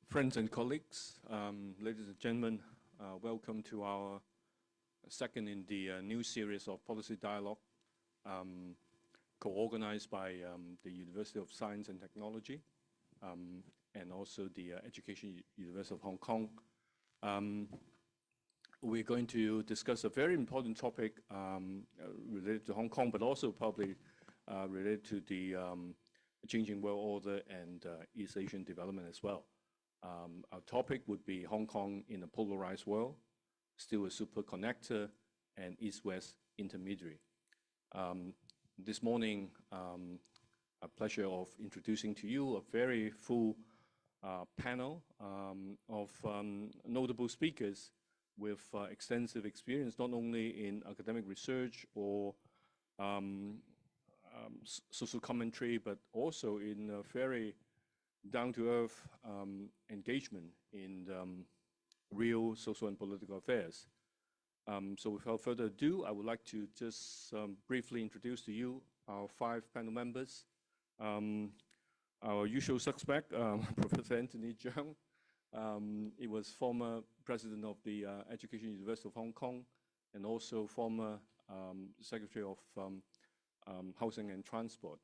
Friends and colleagues, ladies and gentlemen, welcome to our second in the new series of policy dialogue co-organized by the University of Science and Technology and also the Education University of Hong Kong. We're going to discuss a very important topic related to Hong Kong, but also probably related to the changing world order and East Asian development as well. Our topic would be Hong Kong in a polarized world, still a super connector, and East-West intermediary. This morning, a pleasure of introducing to you a very full panel of notable speakers with extensive experience, not only in academic research or social commentary, but also in a very down-to-earth engagement in real social and political affairs. So without further ado, I would like to just briefly introduce to you our 5 panel members. Our usual suspect, Professor Anthony Cheung. He was former president of the Education University of Hong Kong and also former Secretary of Housing and Transport.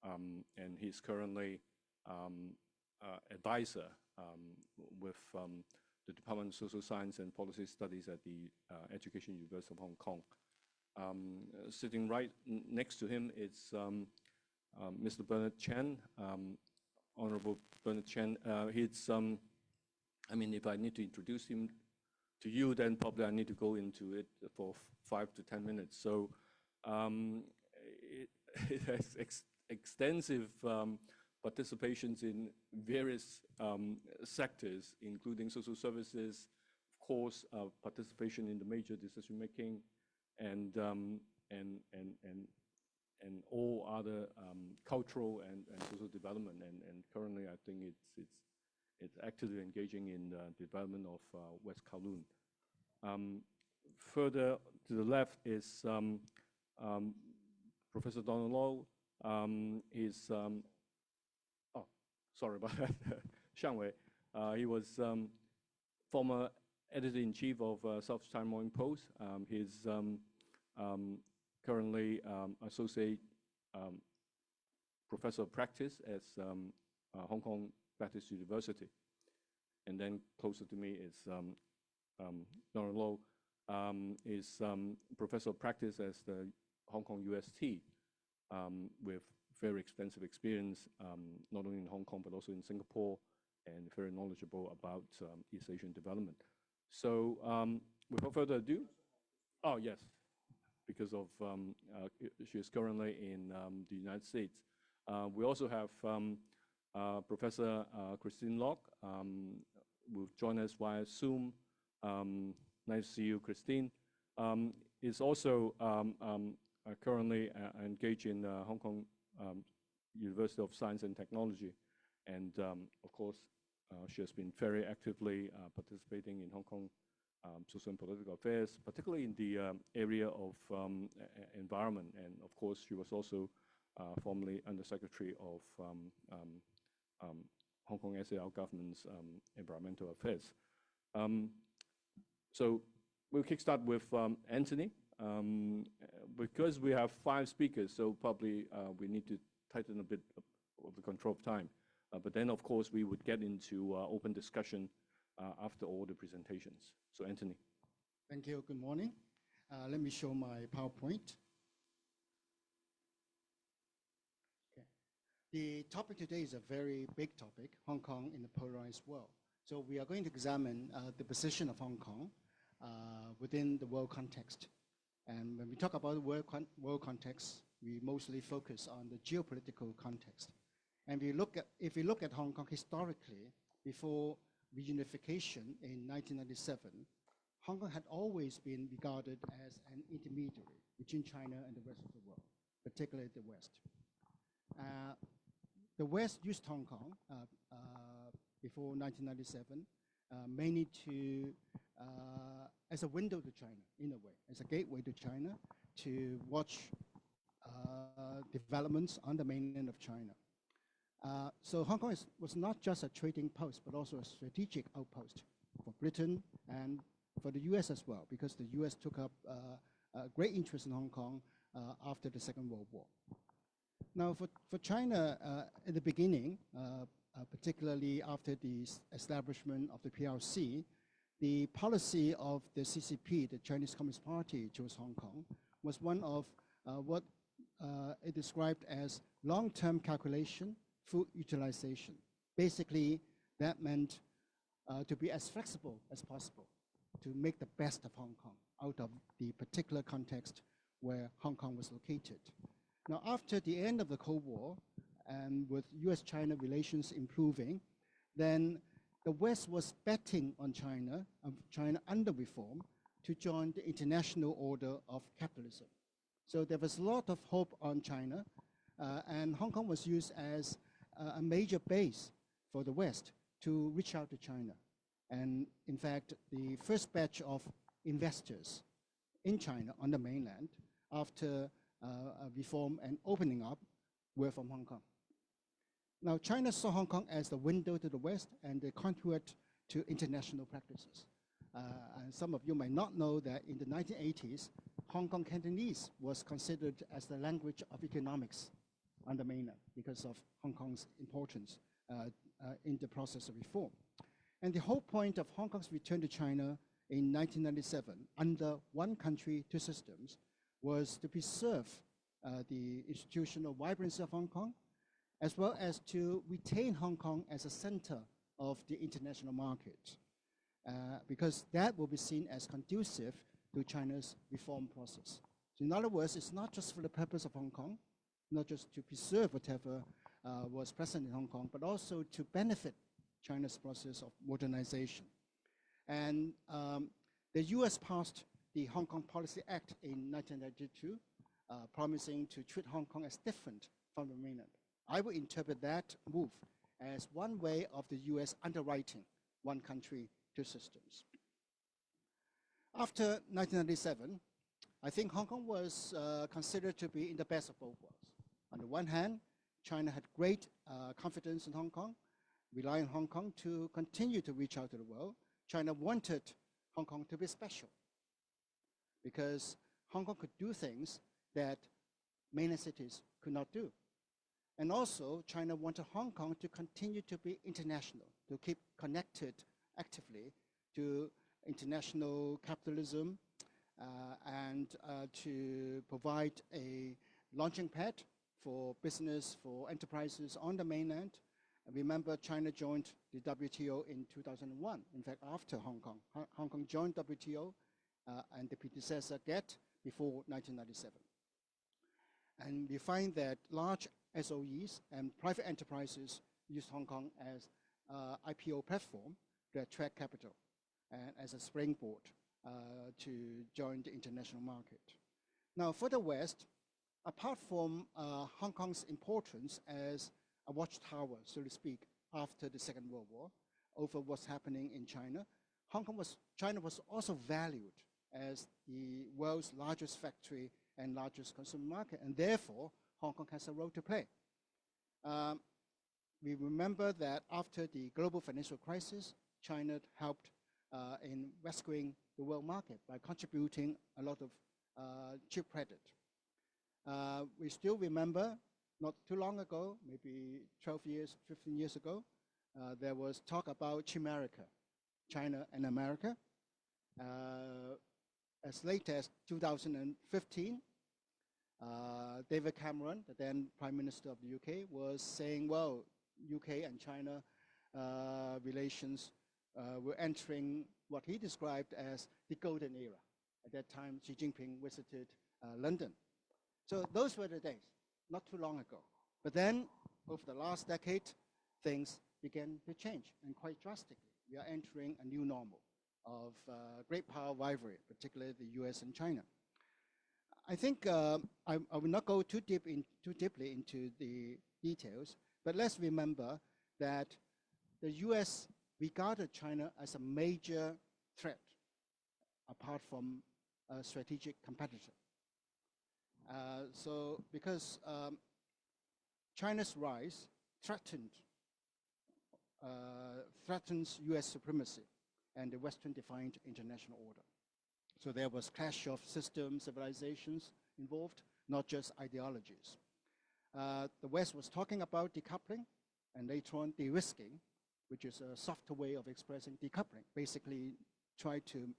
And he's currently advisor with the Department of Social Science and Policy Studies at the Education University of Hong Kong. Sitting right next to him is Mr. Bernard Chen, Honorable Bernard Chen. He's, I mean, if I need to introduce him to you, then probably I need to go into it for 5 to 10 minutes. So it has extensive participations in various sectors, including social services, of course, participation in the major decision making, and all other cultural and social development. And currently, I think it's actively engaging in the development of West Kowloon. Further to the left is Professor Donald Low. He's sorry about that, Cheung. He was former editor-in-chief of South China Morning Post. He's currently associate professor of practice at Hong Kong Baptist University. And then closer to me is Donald Low, is professor of practice at the Hong Kong UST with very extensive experience, not only in Hong Kong, but also in Singapore, and very knowledgeable about East Asian development. So without further ado, oh yes, because of she is currently in the United States. We also have Professor Christine Lok, will join us via Zoom. Nice to see you, Christine. Is also currently engaged in Hong Kong University of Science and Technology, and of course she has been very actively participating in Hong Kong social and political affairs, particularly in the area of environment, and of course she was also formerly Undersecretary of Hong Kong SAR government's environmental affairs. So we'll kickstart with Anthony. Because we have 5 speakers, so probably we need to tighten a bit of the control of time. But then, of course, we would get into open discussion after all the presentations. So, Anthony. Thank you. Good morning. Let me show my PowerPoint. Okay. The topic today is a very big topic, Hong Kong in the polarized world. So we are going to examine the position of Hong Kong within the world context. And when we talk about the world context, we mostly focus on the geopolitical context. And if we look at Hong Kong historically, before reunification in 1997, Hong Kong had always been regarded as an intermediary between China and the rest of the world, particularly the West. The West used Hong Kong before 1997 mainly to as a window to China, in a way, as a gateway to China, to watch developments on the mainland of China. So Hong Kong was not just a trading post, but also a strategic outpost for Britain and for the US as well, because the US took up a great interest in Hong Kong after the Second World War. Now, for China, in the beginning, particularly after the establishment of the PRC, the policy of the CCP, the Chinese Communist Party, towards Hong Kong, was one of what it described as long-term calculation, full utilization. Basically, that meant to be as flexible as possible, to make the best of Hong Kong out of the particular context where Hong Kong was located. Now, after the end of the Cold War, and with US-China relations improving, then the West was betting on China under reform, to join the international order of capitalism. So there was a lot of hope on China, and Hong Kong was used as a major base for the West to reach out to China. And in fact, the first batch of investors in China on the mainland after reform and opening up were from Hong Kong. Now, China saw Hong Kong as the window to the West and the conduit to international practices. And some of you might not know that in the 1980s, Hong Kong Cantonese was considered as the language of economics on the mainland because of Hong Kong's importance in the process of reform. And the whole point of Hong Kong's return to China in 1997, under one country, two systems, was to preserve the institutional vibrancy of Hong Kong, as well as to retain Hong Kong as a center of the international market, because that will be seen as conducive to China's reform process. So in other words, it's not just for the purpose of Hong Kong, not just to preserve whatever was present in Hong Kong, but also to benefit China's process of modernization. And the US passed the Hong Kong Policy Act in 1992, promising to treat Hong Kong as different from the mainland. I would interpret that move as one way of the US underwriting one country, two systems. After 1997, I think Hong Kong was considered to be in the best of both worlds. On the one hand, China had great confidence in Hong Kong, relying on Hong Kong to continue to reach out to the world. China wanted Hong Kong to be special because Hong Kong could do things that mainland cities could not do. And also, China wanted Hong Kong to continue to be international, to keep connected actively to international capitalism and to provide a launching pad for business, for enterprises on the mainland. And remember, China joined the WTO in 2001. In fact, after Hong Kong. Hong Kong joined WTO and the predecessor GATT before 1997. And we find that large SOEs and private enterprises use Hong Kong as IPO platform to attract capital and as a springboard to join the international market. Now, for the West, apart from Hong Kong's importance as a watchtower, so to speak, after the Second World War, over what's happening in China, China was also valued as the world's largest factory and largest consumer market, and therefore, Hong Kong has a role to play. We remember that after the global financial crisis, China helped in rescuing the world market by contributing a lot of cheap credit. We still remember, not too long ago, maybe 12 years, 15 years ago, there was talk about Chimerica, China and America. As late as 2015, David Cameron, the then Prime Minister of the UK, was saying, well, UK and China relations were entering what he described as the golden era. At that time, Xi Jinping visited London. So those were the days, not too long ago. But then, over the last decade, things began to change, and quite drastically. We are entering a new normal of great power rivalry, particularly the US and China. I think I will not go too deeply into the details, but let's remember that the US regarded China as a major threat, apart from a strategic competitor. So because China's rise threatens US supremacy and the Western-defined international order. So there was clash of systems, civilizations involved, not just ideologies. The West was talking about decoupling and later on de-risking, which is a softer way of expressing decoupling. Basically, try to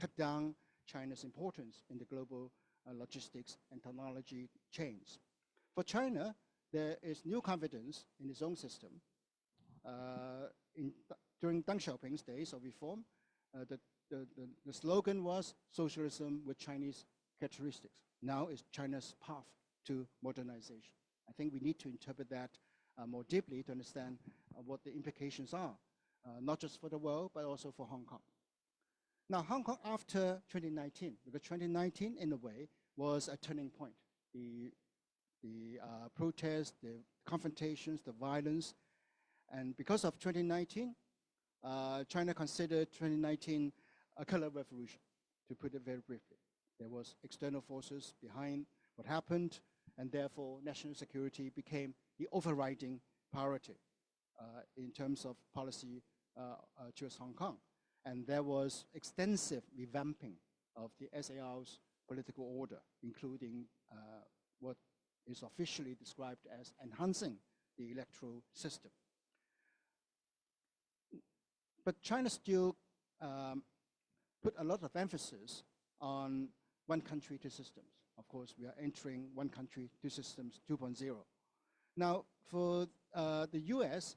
cut down China's importance in the global logistics and technology chains. For China, there is new confidence in its own system. During Deng Xiaoping's days of reform, the slogan was socialism with Chinese characteristics. Now it's China's path to modernization. I think we need to interpret that more deeply to understand what the implications are, not just for the world, but also for Hong Kong. Now, Hong Kong after 2019, because 2019, in a way, was a turning point. The protests, the confrontations, the violence, and because of 2019, China considered 2019 a color revolution, to put it very briefly. There was external forces behind what happened, and therefore national security became the overriding priority in terms of policy towards Hong Kong. And there was extensive revamping of the SAR's political order, including what is officially described as enhancing the electoral system. But China still put a lot of emphasis on one country, two systems. Of course, we are entering one country, two systems 2.0. Now, for the US,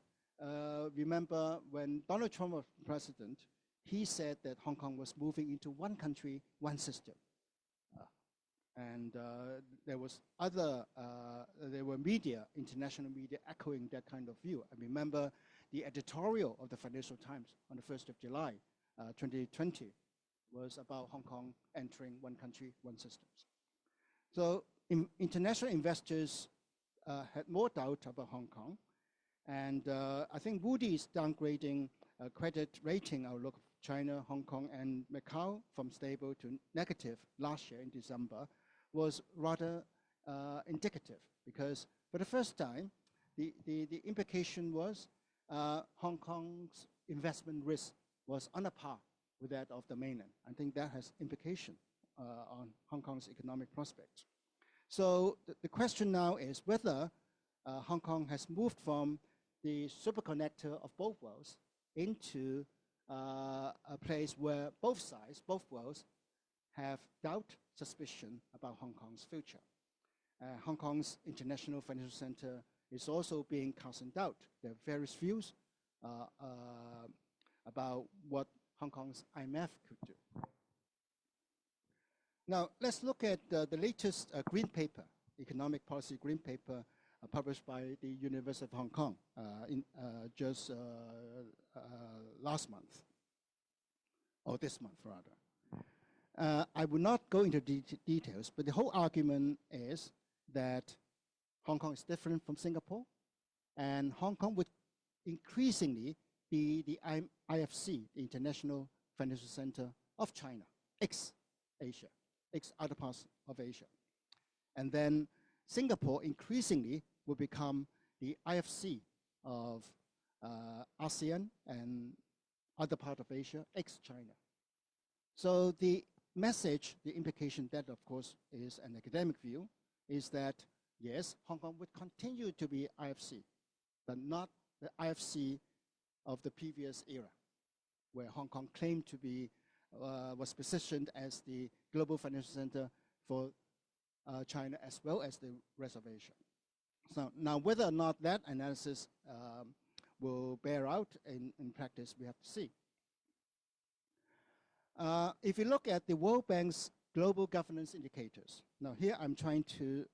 remember when Donald Trump was president, he said that Hong Kong was moving into one country, one system. And there were media, international media, echoing that kind of view. I remember the editorial of the Financial Times on the 1st of July, 2020, was about Hong Kong entering one country, one systems. So international investors had more doubt about Hong Kong. And I think Moody's downgrading credit rating outlook of China, Hong Kong, and Macau from stable to negative last year in December was rather indicative, because for the first time, the implication was Hong Kong's investment risk was on a par with that of the mainland. I think that has implication on Hong Kong's economic prospects. So the question now is whether Hong Kong has moved from the superconnector of both worlds into a place where both sides, both worlds, have doubt, suspicion about Hong Kong's future. Hong Kong's international financial center is also being cast in doubt. There are various views about what Hong Kong's IMF could do. Now, let's look at the latest green paper, economic policy green paper published by the University of Hong Kong just last month, or this month rather. I will not go into details, but the whole argument is that Hong Kong is different from Singapore, and Hong Kong would increasingly be the IFC, the International Financial Center of China, ex-Asia, ex-other parts of Asia. And then Singapore increasingly will become the IFC of ASEAN and other part of Asia, ex-China. So the message, the implication, that of course is an academic view, is that yes, Hong Kong would continue to be IFC, but not the IFC of the previous era, where Hong Kong claimed to be, was positioned as the global financial center for China as well as the rest of Asia. So now whether or not that analysis will bear out in practice, we have to see. If you look at the World Bank's global governance indicators, now here I'm trying to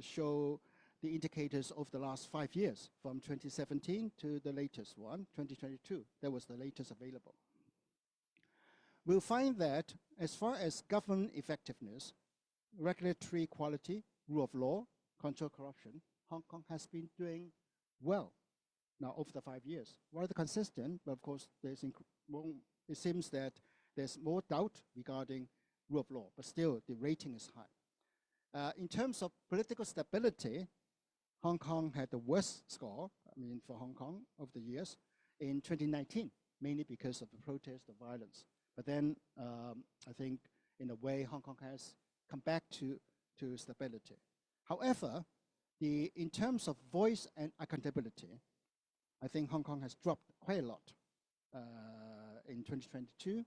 show the indicators of the last 5 years, from 2017 to the latest one, 2022. That was the latest available. We'll find that as far as government effectiveness, regulatory quality, rule of law, control corruption, Hong Kong has been doing well now over the 5 years. Rather consistent, but of course it seems that there's more doubt regarding rule of law, but still the rating is high. In terms of political stability, Hong Kong had the worst score, for Hong Kong over the years in 2019, mainly because of the protest, the violence. But then I think in a way, Hong Kong has come back to stability. However, in terms of voice and accountability, I think Hong Kong has dropped quite a lot in 2022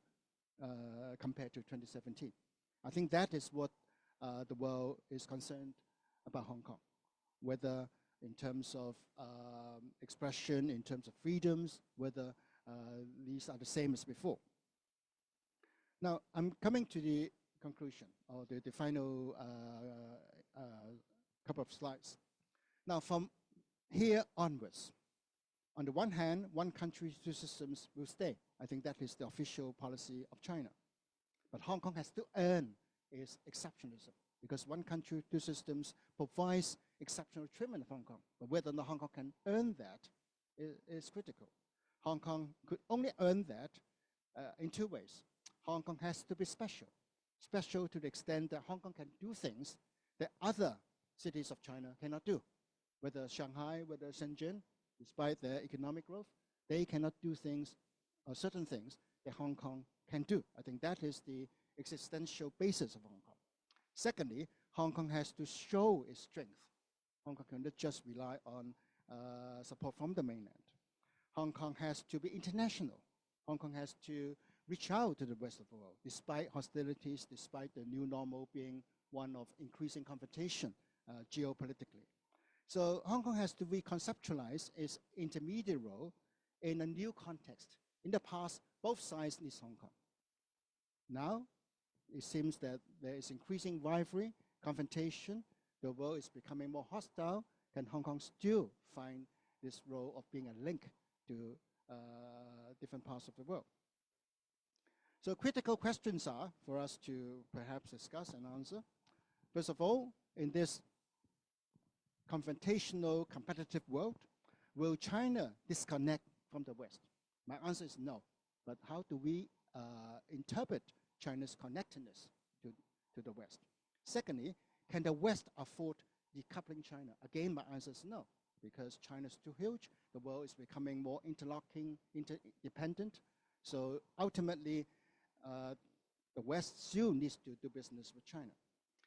compared to 2017. I think that is what the world is concerned about Hong Kong, whether in terms of expression, in terms of freedoms, whether these are the same as before. Now, I'm coming to the conclusion, or the final couple of slides. Now, from here onwards, on the one hand, one country, two systems will stay. I think that is the official policy of China. But Hong Kong has to earn its exceptionalism, because one country, two systems provides exceptional treatment of Hong Kong. But whether or not Hong Kong can earn that is critical. Hong Kong could only earn that in two ways. Hong Kong has to be special. Special to the extent that Hong Kong can do things that other cities of China cannot do. Whether Shanghai, whether Shenzhen, despite their economic growth, they cannot do things, or certain things that Hong Kong can do. I think that is the existential basis of Hong Kong. Secondly, Hong Kong has to show its strength. Hong Kong cannot just rely on support from the mainland. Hong Kong has to be international. Hong Kong has to reach out to the rest of the world, despite hostilities, despite the new normal being one of increasing confrontation geopolitically. So Hong Kong has to reconceptualize its intermediary role in a new context. In the past, both sides need Hong Kong. Now, it seems that there is increasing rivalry, confrontation. The world is becoming more hostile. Can Hong Kong still find this role of being a link to different parts of the world? So critical questions are for us to perhaps discuss and answer. First of all, in this confrontational, competitive world, will China disconnect from the West? My answer is no. But how do we interpret China's connectedness to the West? Secondly, can the West afford decoupling China? Again, my answer is no, because China is too huge. The world is becoming more interlocking, interdependent. So ultimately, the West still needs to do business with China.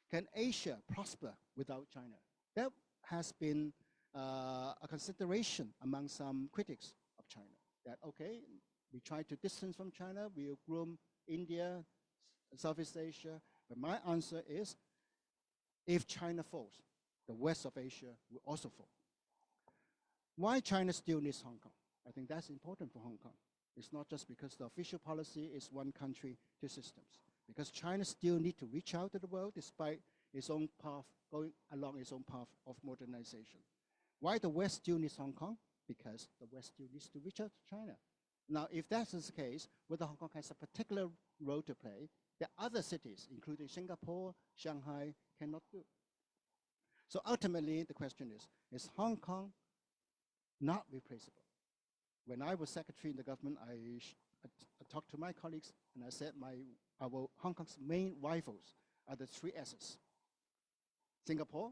Can Asia prosper without China? That has been a consideration among some critics of China. That, okay, we try to distance from China, we will groom India, Southeast Asia. But my answer is, if China falls, the west of Asia will also fall. Why China still needs Hong Kong? I think that's important for Hong Kong. It's not just because the official policy is one country, two systems. Because China still needs to reach out to the world despite its own path, going along its own path of modernization. Why the West still needs Hong Kong? Because the West still needs to reach out to China. Now, if that's the case, whether Hong Kong has a particular role to play that other cities, including Singapore, Shanghai, cannot do. So ultimately, the question is Hong Kong not replaceable? When I was secretary in the government, I talked to my colleagues and I said Hong Kong's main rivals are the three S's: Singapore,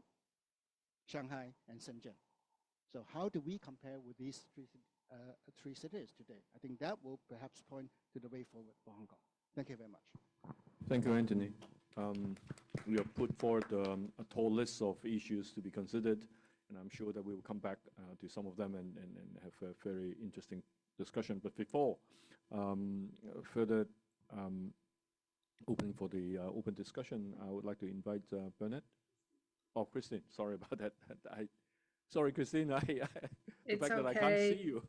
Shanghai, and Shenzhen. So how do we compare with these three cities today? I think that will perhaps point to the way forward for Hong Kong. Thank you very much. Thank you, Anthony. We have put forward a tall list of issues to be considered, and I'm sure that we will come back to some of them and have a very interesting discussion. But before further opening for the open discussion, I would like to invite Bernard. Oh, Christine, sorry about that. Sorry, Christine, the fact that I can't see you.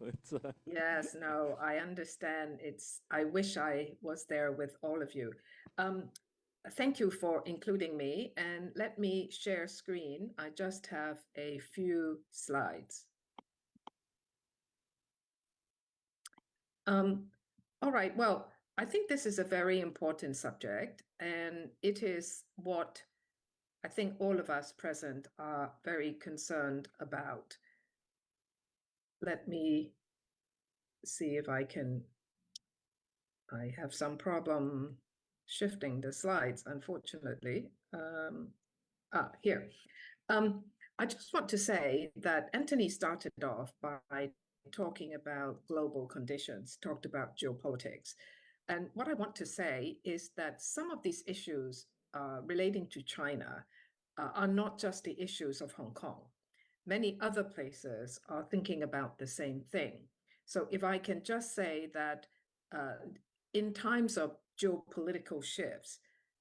Yes, no, I understand. I wish I was there with all of you. Thank you for including me, and let me share screen. I just have a few slides. All right, well, I think this is a very important subject, and it is what I think all of us present are very concerned about. Let me see if I have some problem shifting the slides, unfortunately. Here. I just want to say that Anthony started off by talking about global conditions, talked about geopolitics. And what I want to say is that some of these issues relating to China are not just the issues of Hong Kong. Many other places are thinking about the same thing. So if I can just say that in times of geopolitical shifts,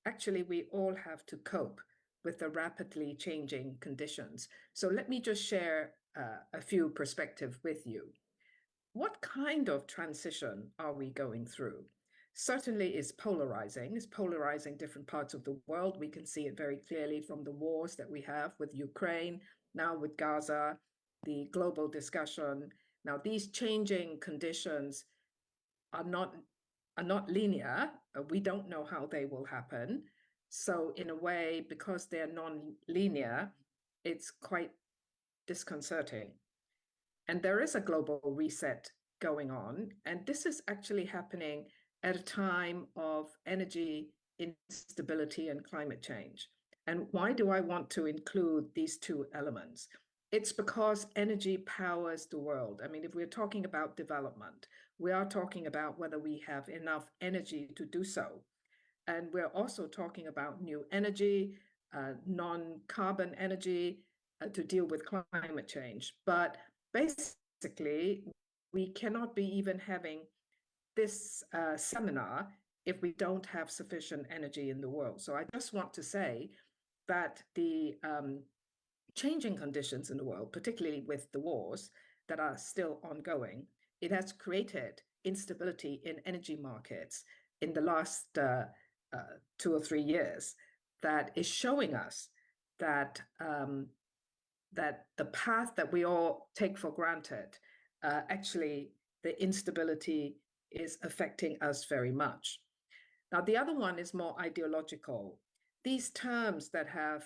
actually we all have to cope with the rapidly changing conditions. So let me just share a few perspectives with you. What kind of transition are we going through? Certainly it's polarizing different parts of the world. We can see it very clearly from the wars that we have with Ukraine, now with Gaza, the global discussion. Now, these changing conditions are not linear. We don't know how they will happen. So in a way, because they're non-linear, it's quite disconcerting. And there is a global reset going on. And this is actually happening at a time of energy instability and climate change. And why do I want to include these two elements? It's because energy powers the world. I mean, if we're talking about development, we are talking about whether we have enough energy to do so. And we're also talking about new energy, non-carbon energy to deal with climate change. But basically, we cannot be even having this seminar if we don't have sufficient energy in the world. So I just want to say that the changing conditions in the world, particularly with the wars that are still ongoing, it has created instability in energy markets in the last 2 or 3 years that is showing us that that the path that we all take for granted, actually the instability is affecting us very much. Now, the other one is more ideological. These terms that have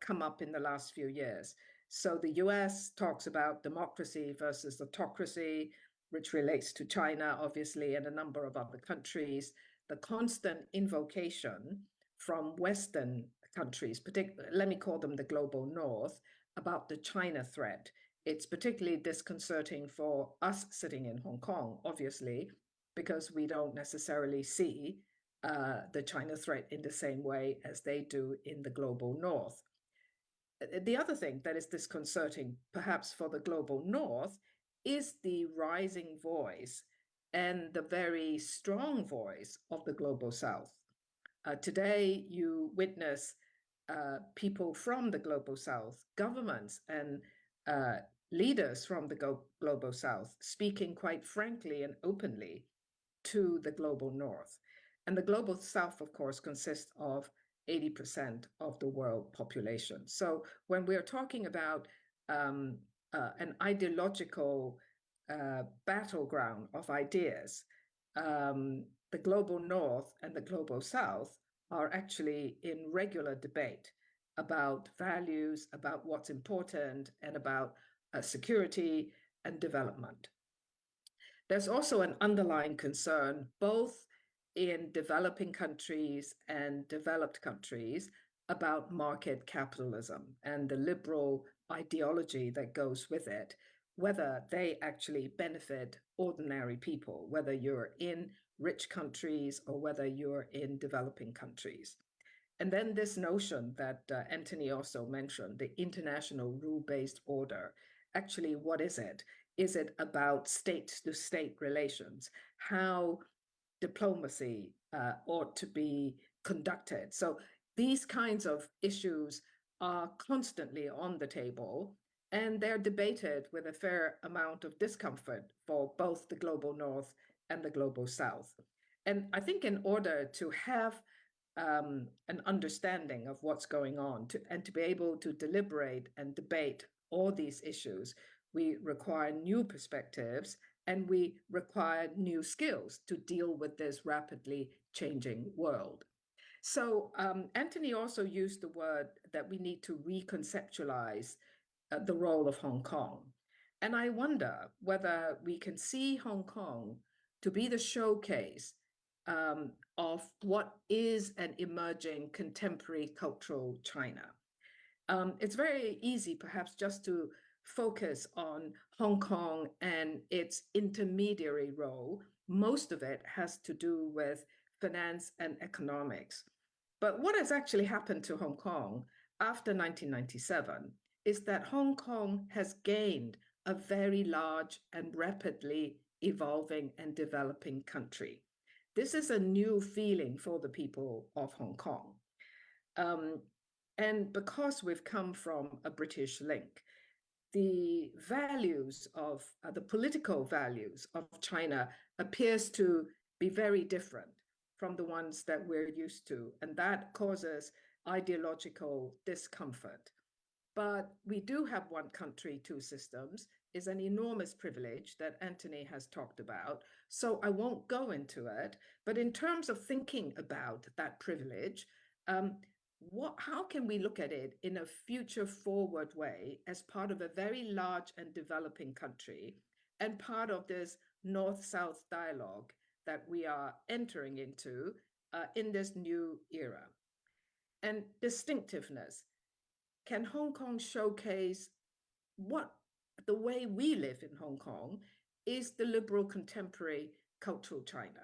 come up in the last few years. So the US talks about democracy versus autocracy, which relates to China, obviously, and a number of other countries. The constant invocation from Western countries, particularly, let me call them the global North, about the China threat. It's particularly disconcerting for us sitting in Hong Kong, obviously, because we don't necessarily see the China threat in the same way as they do in the global North. The other thing that is disconcerting, perhaps for the global North, is the rising voice and the very strong voice of the global South. Today, you witness people from the global South, governments and leaders from the global South speaking quite frankly and openly to the global North. And the global South, of course, consists of 80% of the world population. So when we're talking about an ideological battleground of ideas, the global North and the global South are actually in regular debate about values, about what's important, and about security and development. There's also an underlying concern, both in developing countries and developed countries, about market capitalism and the liberal ideology that goes with it, whether they actually benefit ordinary people, whether you're in rich countries or whether you're in developing countries. And then this notion that Anthony also mentioned, the international rule-based order. Actually, what is it? Is it about state-to-state relations? How diplomacy ought to be conducted? So these kinds of issues are constantly on the table, and they're debated with a fair amount of discomfort for both the global North and the global South. And I think in order to have an understanding of what's going on and to be able to deliberate and debate all these issues, we require new perspectives and we require new skills to deal with this rapidly changing world. So Anthony also used the word that we need to reconceptualize the role of Hong Kong. And I wonder whether we can see Hong Kong to be the showcase of what is an emerging contemporary cultural China. It's very easy, perhaps, just to focus on Hong Kong and its intermediary role. Most of it has to do with finance and economics. But what has actually happened to Hong Kong after 1997 is that Hong Kong has gained a very large and rapidly evolving and developing country. This is a new feeling for the people of Hong Kong. And because we've come from a British link, the values of the political values of China appears to be very different from the ones that we're used to, and that causes ideological discomfort. But we do have one country, two systems, is an enormous privilege that Anthony has talked about. So I won't go into it, but in terms of thinking about that privilege, how can we look at it in a future forward way as part of a very large and developing country and part of this North-South dialogue that we are entering into in this new era? And distinctiveness. Can Hong Kong showcase what the way we live in Hong Kong is the liberal contemporary cultural China?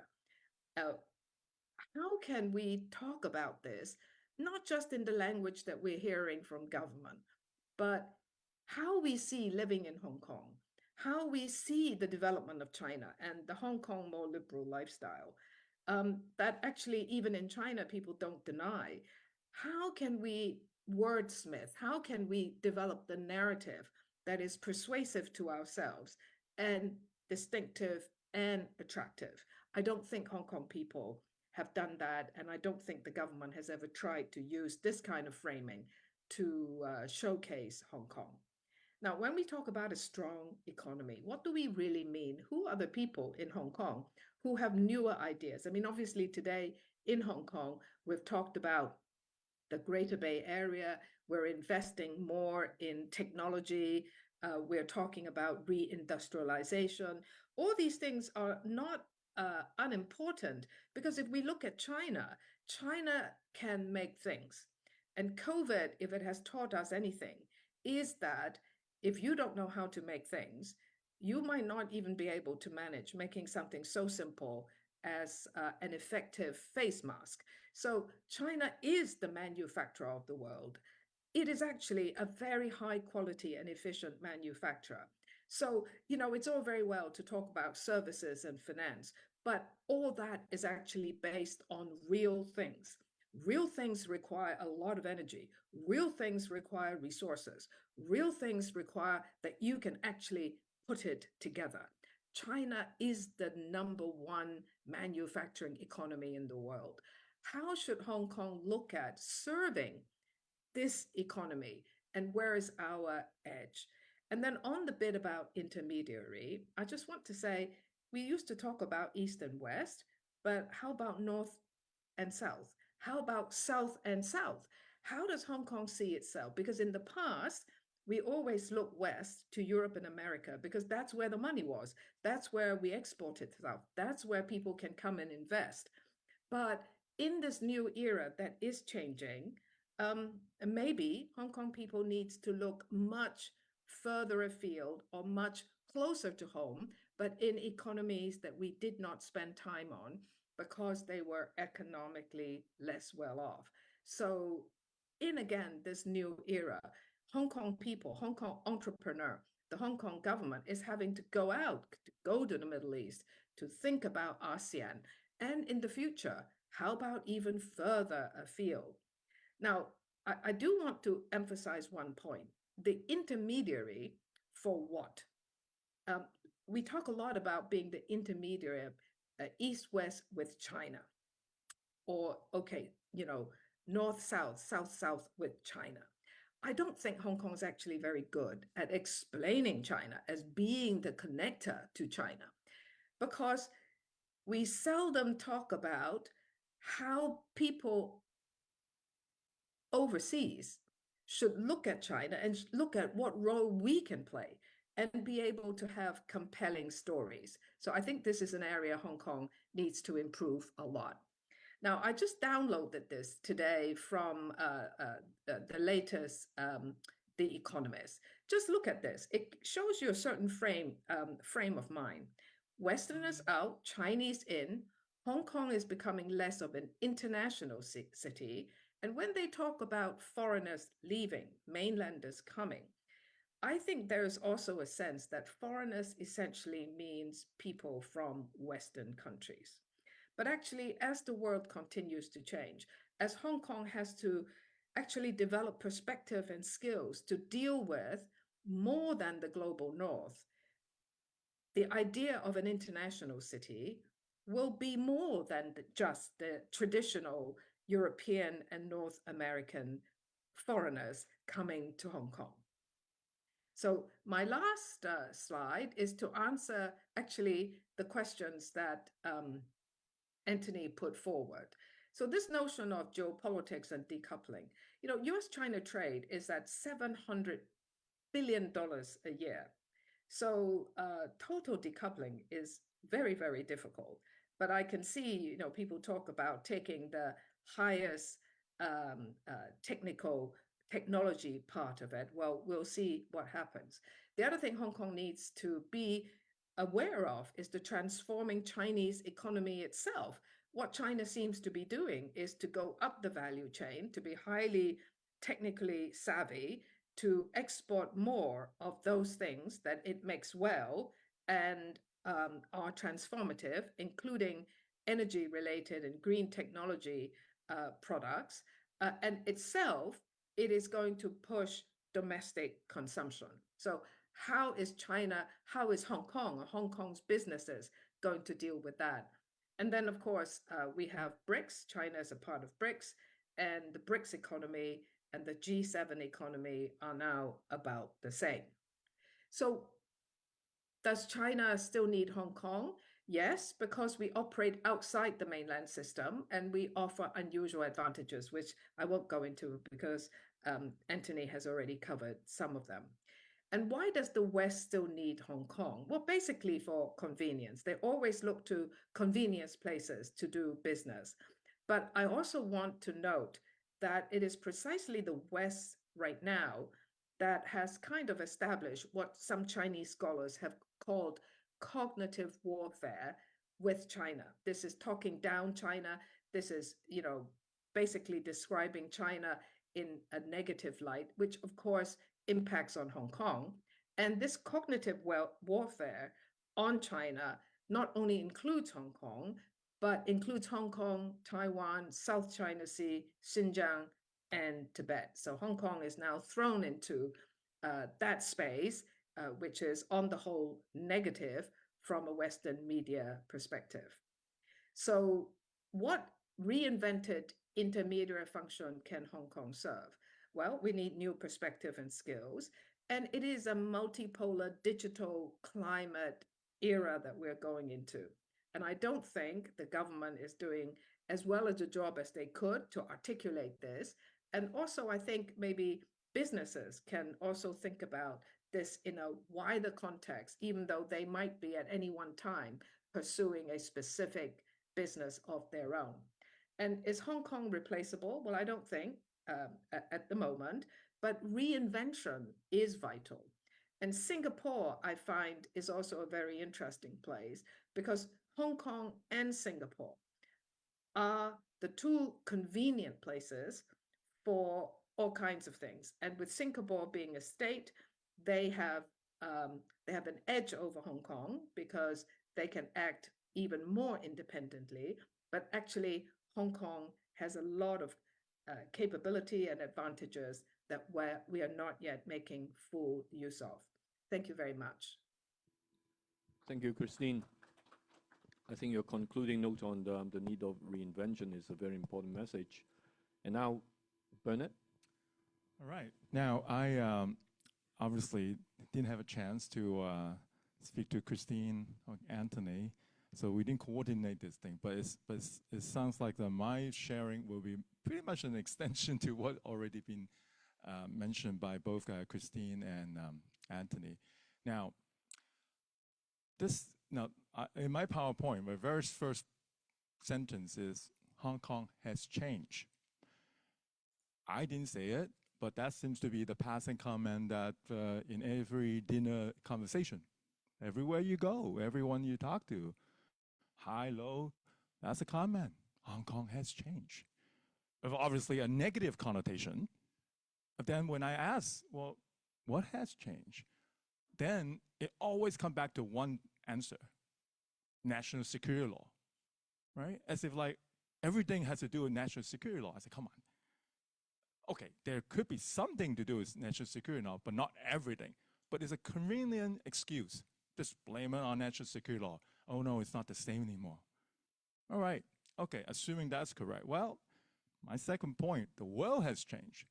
How can we talk about this, not just in the language that we're hearing from government, but how we see living in Hong Kong, how we see the development of China and the Hong Kong more liberal lifestyle, that actually even in China people don't deny. How can we wordsmith? How can we develop the narrative that is persuasive to ourselves and distinctive and attractive? I don't think Hong Kong people have done that, and I don't think the government has ever tried to use this kind of framing to showcase Hong Kong. Now, when we talk about a strong economy, what do we really mean? Who are the people in Hong Kong who have newer ideas? I mean, obviously today in Hong Kong, we've talked about the Greater Bay Area. We're investing more in technology. We're talking about reindustrialization. All these things are not unimportant, because if we look at China, China can make things. And COVID, if it has taught us anything, is that if you don't know how to make things, you might not even be able to manage making something so simple as an effective face mask. So China is the manufacturer of the world. It is actually a very high quality and efficient manufacturer. So, you know, it's all very well to talk about services and finance, but all that is actually based on real things. Real things require a lot of energy. Real things require resources. Real things require that you can actually put it together. China is the #1 manufacturing economy in the world. How should Hong Kong look at serving this economy, and where is our edge? And then on the bit about intermediary, I just want to say, we used to talk about East and West, but how about North and South? How about South and South? How does Hong Kong see itself? Because in the past, we always look west to Europe and America because that's where the money was. That's where we exported stuff. That's where people can come and invest. But in this new era that is changing, maybe Hong Kong people needs to look much further afield or much closer to home, but in economies that we did not spend time on because they were economically less well off. So in, again, this new era, Hong Kong people, Hong Kong entrepreneur, the Hong Kong government is having to go out, to go to the Middle East, to think about ASEAN. And in the future, how about even further afield? Now, I do want to emphasize one point. The intermediary for what? We talk a lot about being the intermediary east-west with China, or, okay, you know, north-south, south-south with China. I don't think Hong Kong is actually very good at explaining China as being the connector to China, because we seldom talk about how people overseas should look at China and look at what role we can play and be able to have compelling stories. So I think this is an area Hong Kong needs to improve a lot. Now, I just downloaded this today from the latest The Economist. Just look at this. It shows you a certain frame of mind. Westerners out, Chinese in. Hong Kong is becoming less of an international city. And when they talk about foreigners leaving, mainlanders coming, I think there's also a sense that foreigners essentially means people from Western countries. But actually, as the world continues to change, as Hong Kong has to actually develop perspective and skills to deal with more than the global north, the idea of an international city will be more than just the traditional European and North American foreigners coming to Hong Kong. So my last slide is to answer actually the questions that Anthony put forward. So this notion of geopolitics and decoupling, you know, US-China trade is at $700 billion a year. So total decoupling is very, very difficult. But I can see, you know, people talk about taking the highest technology part of it. Well, we'll see what happens. The other thing Hong Kong needs to be aware of is the transforming Chinese economy itself. What China seems to be doing is to go up the value chain, to be highly technically savvy, to export more of those things that it makes well and are transformative, including energy-related and green technology products. And itself, it is going to push domestic consumption. So how is Hong Kong or Hong Kong's businesses going to deal with that? And then, of course, we have BRICS. China is a part of BRICS, and the BRICS economy and the G7 economy are now about the same. So does China still need Hong Kong? Yes, because we operate outside the mainland system and we offer unusual advantages, which I won't go into because Anthony has already covered some of them. And why does the West still need Hong Kong? Well, basically for convenience. They always look to convenience places to do business. But I also want to note that it is precisely the West right now that has kind of established what some Chinese scholars have called cognitive warfare with China. This is talking down China. This is, you know, basically describing China in a negative light, which of course impacts on Hong Kong. And this cognitive warfare on China not only includes Hong Kong, but includes Hong Kong, Taiwan, South China Sea, Xinjiang, and Tibet. So Hong Kong is now thrown into that space, which is on the whole negative from a Western media perspective. So what reinvented intermediary function can Hong Kong serve? Well, we need new perspective and skills, and it is a multipolar digital climate era that we're going into. And I don't think the government is doing as well as a job as they could to articulate this. And also, I think maybe businesses can also think about this in a wider context, even though they might be at any one time pursuing a specific business of their own. And is Hong Kong replaceable? Well, I don't think at the moment, but reinvention is vital. And Singapore, I find, is also a very interesting place because Hong Kong and Singapore are the two convenient places for all kinds of things. And with Singapore being a state, they have an edge over Hong Kong because they can act even more independently. But actually, Hong Kong has a lot of capability and advantages that we are not yet making full use of. Thank you very much. Thank you, Christine. I think your concluding note on the need of reinvention is a very important message. And now, Bernard. All right. Now, I obviously didn't have a chance to speak to Christine or Anthony, so we didn't coordinate this thing. But it sounds like my sharing will be pretty much an extension to what already been mentioned by both Christine and Anthony. Now, in my PowerPoint, my very first sentence is Hong Kong has changed. I didn't say it, but that seems to be the passing comment that in every dinner conversation, everywhere you go, everyone you talk to, high, low, that's a comment. Hong Kong has changed. Obviously a negative connotation. But then when I ask, well, what has changed? Then it always comes back to one answer: national security law, right? As if like everything has to do with national security law. I said, come on. Okay, there could be something to do with national security law, but not everything. But it's a convenient excuse. Just blame it on national security law. Oh no, it's not the same anymore. All right, okay, assuming that's correct. Well, my second point, the world has changed.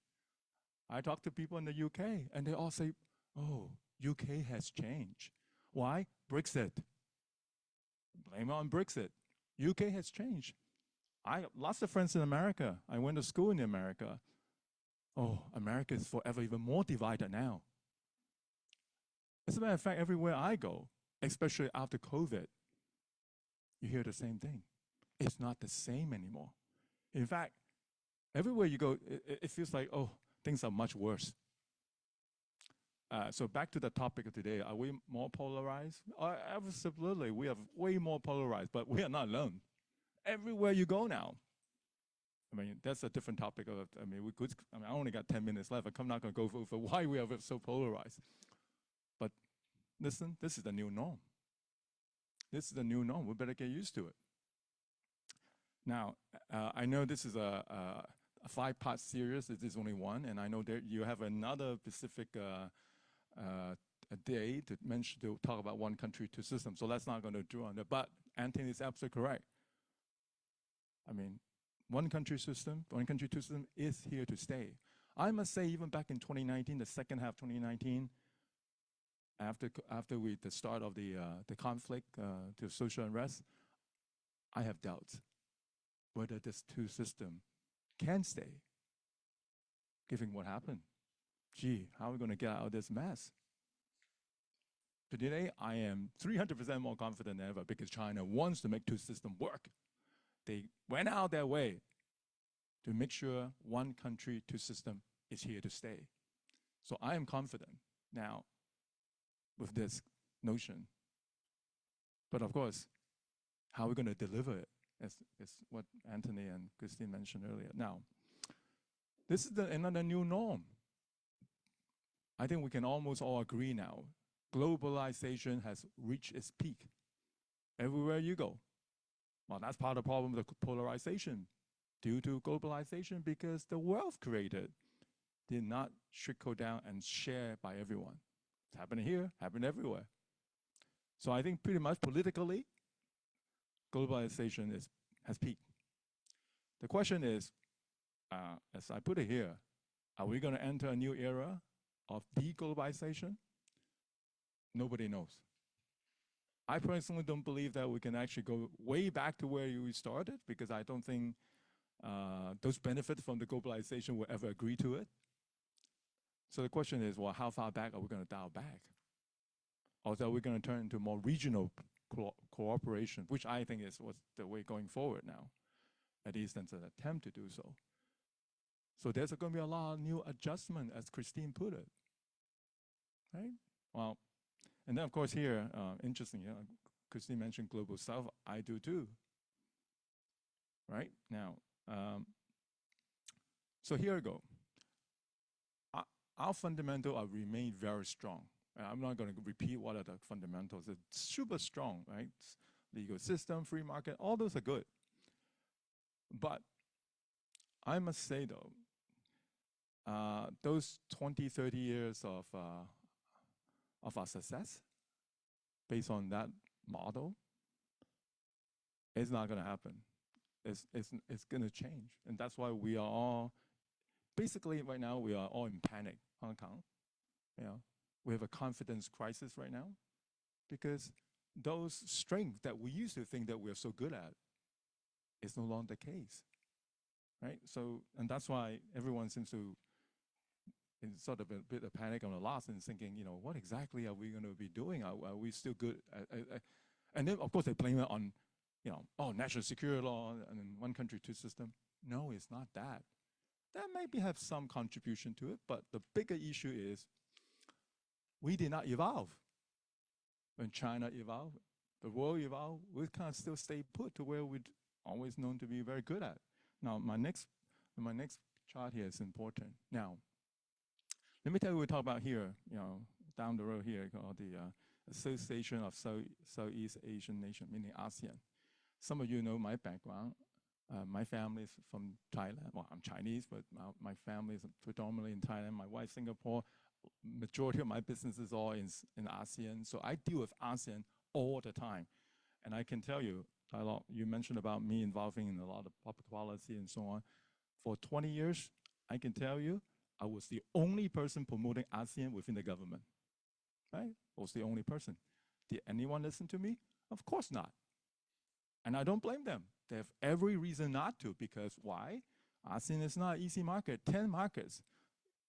I talk to people in the UK and they all say, oh, UK has changed. Why? Brexit. Blame it on Brexit. UK has changed. I have lots of friends in America. I went to school in America. Oh, America is forever even more divided now. As a matter of fact, everywhere I go, especially after COVID, you hear the same thing. It's not the same anymore. In fact, everywhere you go, it feels like, oh, things are much worse. So back to the topic of today, are we more polarized? Absolutely, we are way more polarized, but we are not alone. Everywhere you go now. I mean, that's a different topic. I only got 10 minutes left. I'm not going to go over why we are so polarized. But listen, this is the new norm. This is the new norm. We better get used to it. Now, I know this is a 5-part series. This is only one, and I know that you have another specific a day to talk about one country, two systems. So that's not going to draw on that. But Anthony is absolutely correct. I mean, one country, two system is here to stay. I must say, even back in 2019, the second half of 2019, after the start of the conflict to social unrest, I have doubts whether this two system can stay, given what happened. Gee, how are we going to get out of this mess? But today, I am 300% more confident than ever because China wants to make two systems work. They went out their way to make sure one country, two system is here to stay. So I am confident now with this notion. But of course, how are we going to deliver it? As what Anthony and Christine mentioned earlier. Now, this is another new norm. I think we can almost all agree now. Globalization has reached its peak. Everywhere you go. Well, that's part of the problem with polarization due to globalization, because the wealth created did not trickle down and share by everyone. It's happening here, happening everywhere. So I think pretty much politically, globalization has peaked. The question is, as I put it here, are we going to enter a new era of deglobalization? Nobody knows. I personally don't believe that we can actually go way back to where we started, because I don't think those benefits from the globalization will ever agree to it. So the question is, well, how far back are we going to dial back? Or are we going to turn into more regional cooperation, which I think is what's the way going forward now. At least that's an attempt to do so. So there's going to be a lot of new adjustment, as Christine put it. Right? Well, and then of course here, interesting, Christine mentioned Global South. I do too. Right? Now, so here we go. Our fundamentals remain very strong. I'm not going to repeat what are the fundamentals. It's super strong, right? Legal system, free market, all those are good. But I must say though, those 20, 30 years of our success based on that model, it's not going to happen. It's going to change. And that's why we are all, basically right now, we are all in panic, Hong Kong. We have a confidence crisis right now because those strengths that we used to think that we're so good at is no longer the case, right? So, and that's why everyone seems to, in sort of a bit of panic on the loss and thinking, what exactly are we going to be doing? Are we still good? And then, of course, they blame it on oh, national security law and then one country, two system. No, it's not that. That maybe have some contribution to it, but the bigger issue is we did not evolve. When China evolved, the world evolved, we kind of still stay put to where we'd always known to be very good at. Now, my next chart here is important. Now, let me tell you what we talk about here, down the road here, called the Association of Southeast Asian Nations, meaning ASEAN. Some of you know my background. My family is from Thailand. Well, I'm Chinese, but my family is predominantly in Thailand. My wife, Singapore. Majority of my business is all in ASEAN. So I deal with ASEAN all the time. And I can tell you, you mentioned about me involving in a lot of public policy and so on. For 20 years, I can tell you, I was the only person promoting ASEAN within the government. Right? I was the only person. Did anyone listen to me? Of course not. And I don't blame them. They have every reason not to, because why? ASEAN is not an easy market. 10 markets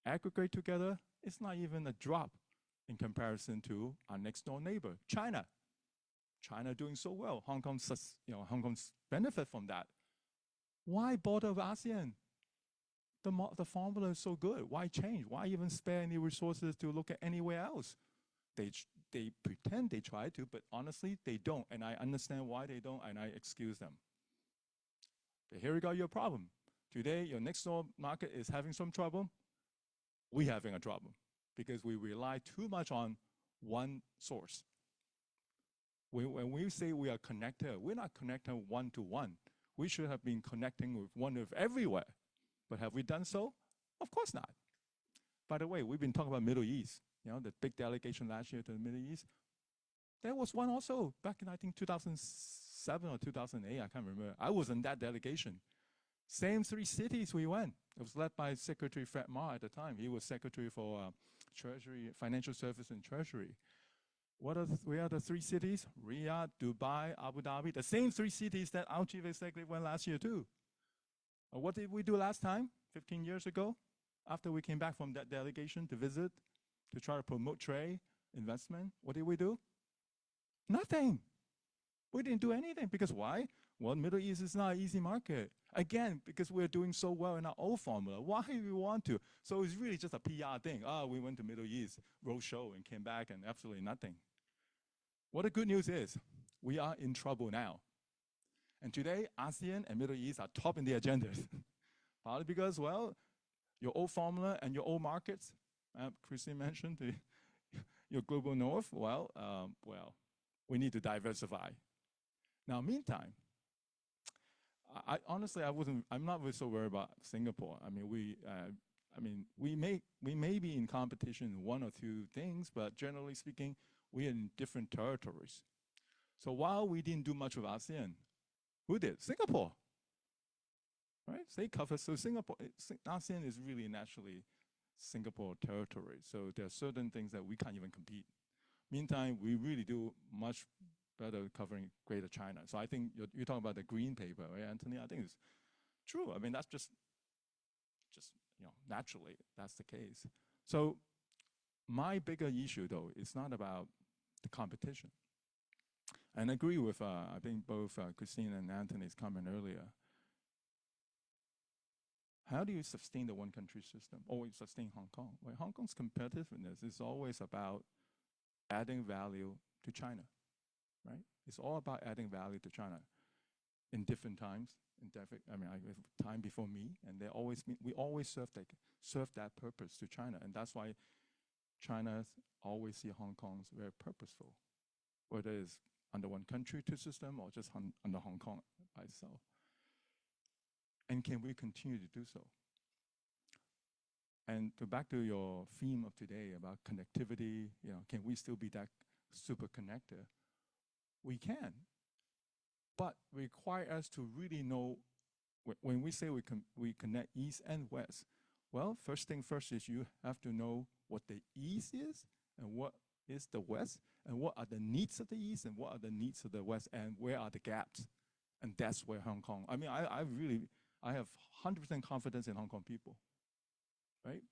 aggregate together, it's not even a drop in comparison to our next door neighbor, China. China doing so well. Hong Kong's benefit from that. Why bother with ASEAN? The formula is so good. Why change? Why even spare any resources to look at anywhere else? They pretend they try to, but honestly, they don't. And I understand why they don't, and I excuse them. But here we got your problem. Today, your next door market is having some trouble. We're having a trouble because we rely too much on one source. When we say we are connected, we're not connected one-to-one. We should have been connecting with one with everywhere. But have we done so? Of course not. By the way, we've been talking about Middle East. The big delegation last year to the Middle East. There was one also back in, I think, 2007 or 2008, I can't remember. I was in that delegation. Same 3 cities we went. It was led by Secretary Fred Ma at the time. He was Secretary for Treasury, Financial Service and Treasury. Where are the 3 cities? Riyadh, Dubai, Abu Dhabi. The same 3 cities that our Chief Executive went last year too. What did we do last time, 15 years ago? After we came back from that delegation to visit, to try to promote trade, investment, what did we do? Nothing. We didn't do anything because why? Well, Middle East is not an easy market. Again, because we're doing so well in our old formula. Why do we want to? So it's really just a PR thing. We went to Middle East, roadshow, and came back and absolutely nothing. What the good news is, we are in trouble now. And today, ASEAN and Middle East are top in the agendas. Partly because, well, your old formula and your old markets, Christine mentioned your global north, well, we need to diversify. Now, meantime, I'm not really so worried about Singapore. I mean, we may be in competition in 1 or 2 things, but generally speaking, we are in different territories. So while we didn't do much with ASEAN, who did? Singapore, right? They cover, so ASEAN is really naturally Singapore territory. So there are certain things that we can't even compete. Meantime, we really do much better covering Greater China. So I think you're talking about the green paper, right, Anthony? I think it's true. I mean, that's just naturally, that's the case. So my bigger issue, though, is not about the competition. And I agree with, I think, both Christine and Anthony's comment earlier. How do you sustain the one country system? Or sustain Hong Kong? Well, Hong Kong's competitiveness is always about adding value to China, right? It's all about adding value to China in different times. Time before me, and we always serve that purpose to China, and that's why China always see Hong Kong as very purposeful, whether it's under one country, two system, or just under Hong Kong by itself. And can we continue to do so? And back to your theme of today about connectivity, can we still be that super connected? We can, but require us to really know, when we say we connect East and West, well, first thing first is you have to know what the East is and what is the West, and what are the needs of the East and what are the needs of the West, and where are the gaps. And that's where Hong Kong, I have 100% confidence in Hong Kong people, right?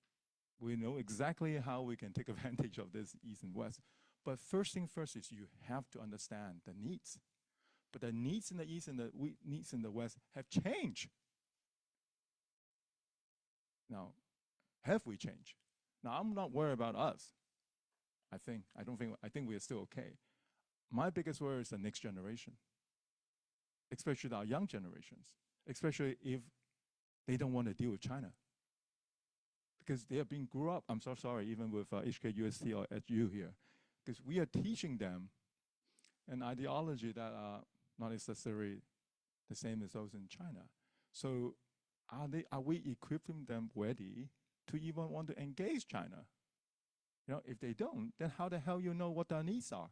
We know exactly how we can take advantage of this East and West. But first thing first is you have to understand the needs. but the needs in the East and the needs in the West have changed. Now, have we changed? Now, I'm not worried about us. I think we are still okay. My biggest worry is the next generation, especially our young generations, especially if they don't want to deal with China. Because they have been grew up, I'm so sorry, even with HKUST or EdU here, because we are teaching them an ideology that are not necessarily the same as those in China. So are we equipping them ready to even want to engage China? You know, if they don't, then how the hell you know what their needs are,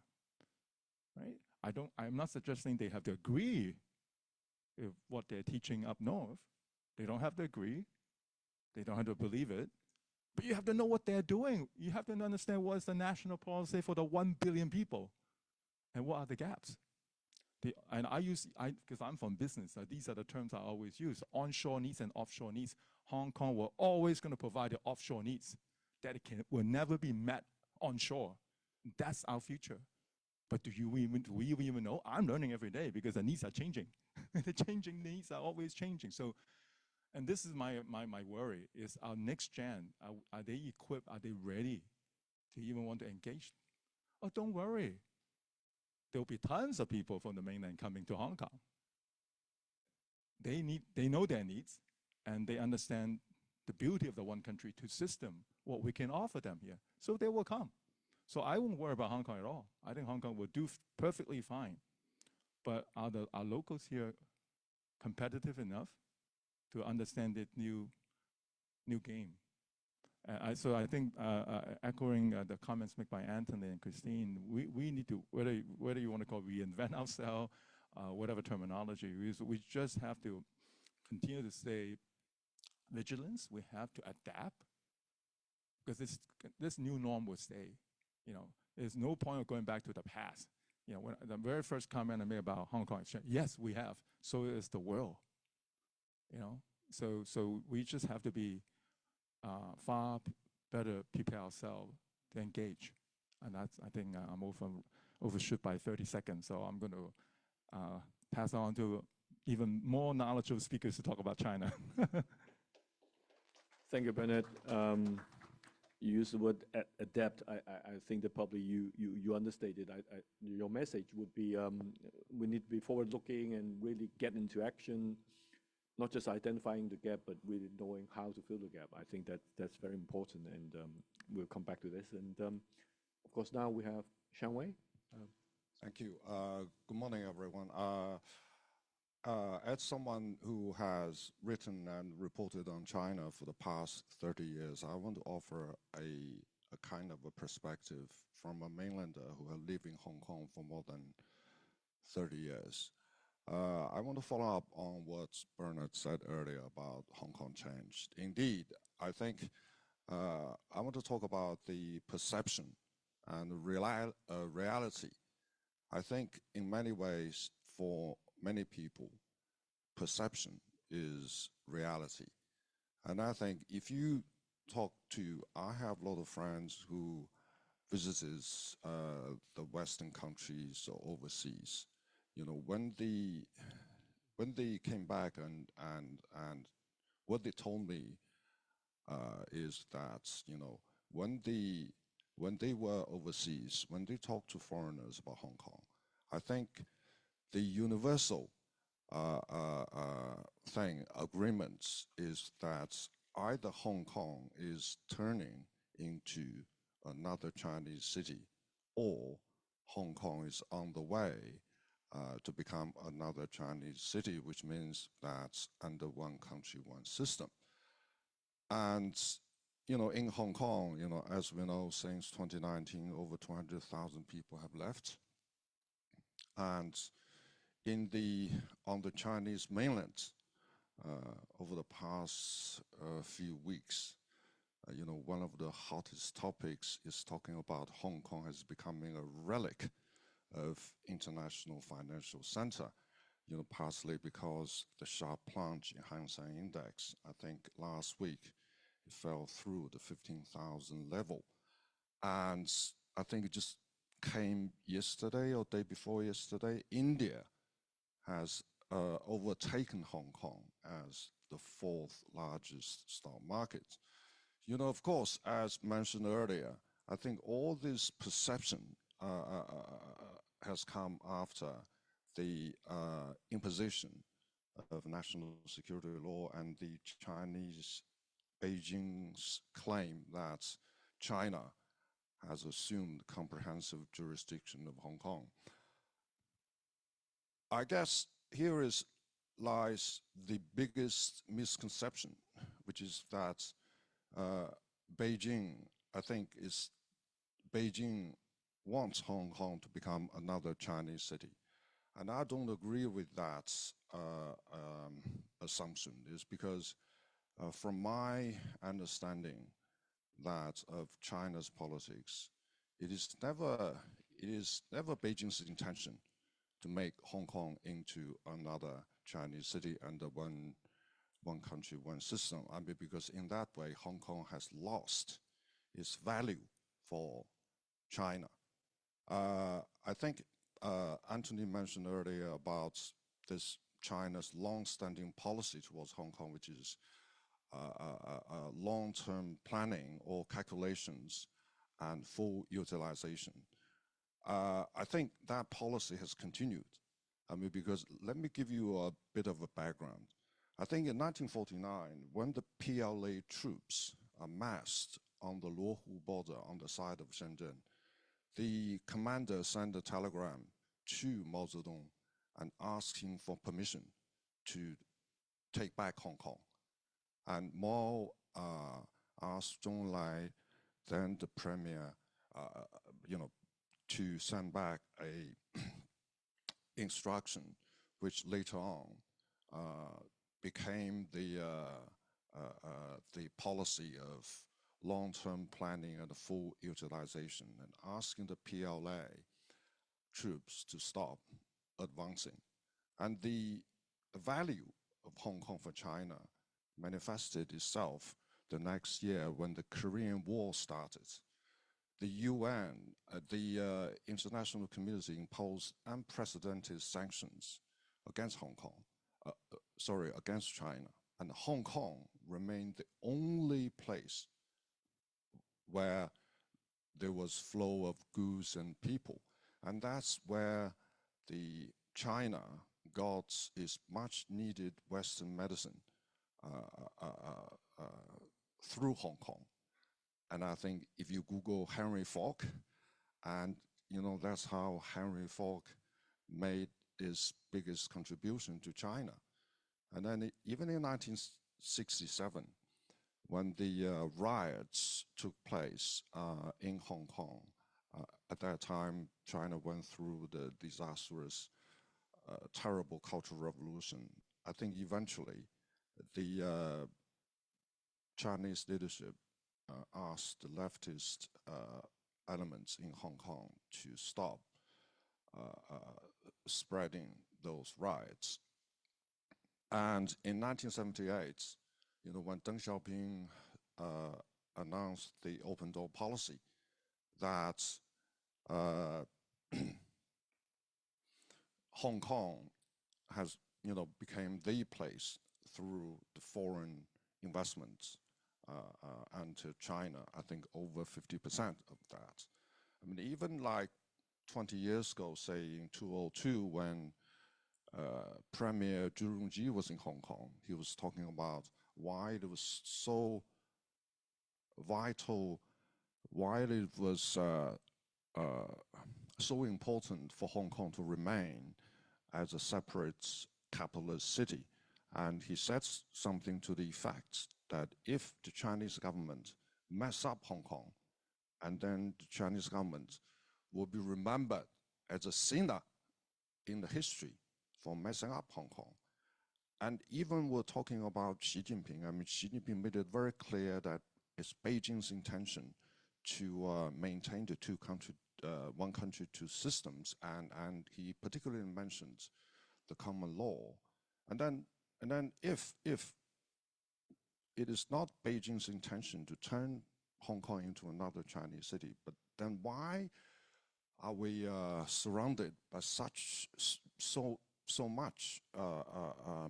right? I'm not suggesting they have to agree with what they're teaching up north. They don't have to agree. They don't have to believe it. But you have to know what they're doing. You have to understand what is the national policy for the 1 billion people and what are the gaps. Because I'm from business, these are the terms I always use. Onshore needs and offshore needs. Hong Kong will always going to provide the offshore needs that will never be met onshore. That's our future. But do we even know? I'm learning every day because the needs are changing. The changing needs are always changing. So, and this is my worry, is our next gen, are they equipped, are they ready to even want to engage? Oh, don't worry. There'll be tons of people from the mainland coming to Hong Kong. They know their needs, and they understand the beauty of the one country, two system, what we can offer them here. So they will come. So I won't worry about Hong Kong at all. I think Hong Kong will do perfectly fine. But are locals here competitive enough to understand this new game? So I think echoing the comments made by Anthony and Christine, we need to, whether you want to call it reinvent ourselves, whatever terminology, we just have to continue to stay vigilant. We have to adapt, because this new norm will stay. You know, there's no point of going back to the past. You know, when the very first comment I made about Hong Kong exchange, yes, we have. So is the world. You know, so we just have to be far better prepare ourselves to engage. And that's, I think I'm overshoot by 30 seconds. So I'm going to pass on to even more knowledgeable speakers to talk about China. Thank you, Bernard. You use the word adapt. I think that probably you understated. Your message would be we need to be forward-looking and really get into action, not just identifying the gap, but really knowing how to fill the gap. I think that's very important, and we'll come back to this. And of course, now we have Cheung. Thank you. Good morning, everyone. As someone who has written and reported on China for the past 30 years, I want to offer a kind of a perspective from a mainlander who has lived in Hong Kong for more than 30 years. I want to follow up on what Bernard said earlier about Hong Kong change. Indeed, I think I want to talk about the perception and reality. I think in many ways, for many people, perception is reality. And I think if you talk to, I have a lot of friends who visited the Western countries or overseas. You know, when they came back and what they told me is that, you know, when they were overseas, when they talked to foreigners about Hong Kong, I think the universal agreements is that either Hong Kong is turning into another Chinese city, or Hong Kong is on the way to become another Chinese city, which means that's under one country, one system. And, you know, in Hong Kong, you know, as we know, since 2019, over 200,000 people have left. And on the Chinese mainland, over the past few weeks, you know, one of the hottest topics is talking about Hong Kong as becoming a relic of international financial center, you know, partly because the sharp plunge in Hang Seng Index. I think last week it fell through the 15,000 level. And I think it just came yesterday or day before yesterday, India has overtaken Hong Kong as the fourth largest stock market. You know, of course, as mentioned earlier, I think all this perception has come after the imposition of national security law and the Chinese Beijing's claim that China has assumed comprehensive jurisdiction of Hong Kong. I guess here lies the biggest misconception, which is that Beijing wants Hong Kong to become another Chinese city. And I don't agree with that assumption. It's because from my understanding that of China's politics, it is never Beijing's intention to make Hong Kong into another Chinese city under one country, one system. I mean, because in that way, Hong Kong has lost its value for China. I think Anthony mentioned earlier about this China's long-standing policy towards Hong Kong, which is long-term planning or calculations and full utilization. I think that policy has continued. I mean, because let me give you a bit of a background. I think in 1949, when the PLA troops amassed on the Luohu border on the side of Shenzhen, the commander sent a telegram to Mao Zedong and asked him for permission to take back Hong Kong. And Mao asked Zhou Enlai, then the premier, to send back a instruction, which later on became the policy of long-term planning and full utilization, and asking the PLA troops to stop advancing. And the value of Hong Kong for China manifested itself the next year when the Korean War started. The UN, the international community imposed unprecedented sanctions against against China. And Hong Kong remained the only place where there was flow of goods and people. And that's where the China got its much needed Western medicine through Hong Kong. And I think if you Google Henry Fok, and that's how Henry Fok made his biggest contribution to China. And then even in 1967, when the riots took place in Hong Kong, at that time, China went through the disastrous, terrible Cultural Revolution. I think eventually the Chinese leadership asked the leftist elements in Hong Kong to stop spreading those riots. And in 1978, when Deng Xiaoping announced the open door policy, that Hong Kong has, became the place through the foreign investments and to China, I think over 50% of that. I mean, even like 20 years ago, say in 2002, when Premier Zhu Rongji was in Hong Kong, he was talking about why it was so vital, why it was so important for Hong Kong to remain as a separate capitalist city. And he said something to the effect that if the Chinese government mess up Hong Kong, and then the Chinese government will be remembered as a sinner in the history for messing up Hong Kong. And even we're talking about Xi Jinping, I mean, Xi Jinping made it very clear that it's Beijing's intention to maintain the one country, two systems, and he particularly mentions the common law. And then if it is not Beijing's intention to turn Hong Kong into another Chinese city, but then why are we surrounded by so so much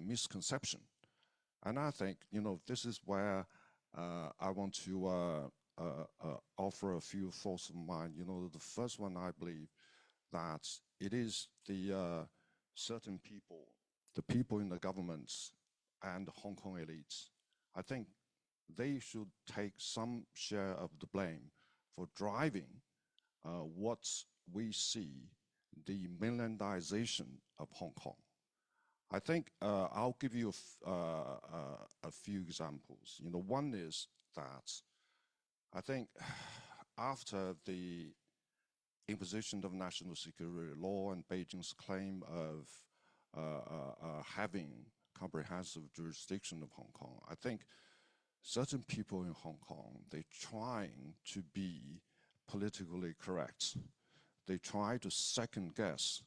misconception. And I think, this is where I want to offer a few thoughts of mine. The first one, I believe that it is the certain people, the people in the governments and the Hong Kong elites. I think they should take some share of the blame for driving what we see, the mainlandization of Hong Kong. I think I'll give you a few examples. One is that I think after the imposition of national security law and Beijing's claim of having comprehensive jurisdiction of Hong Kong, I think certain people in Hong Kong, they're trying to be politically correct. They try to second guess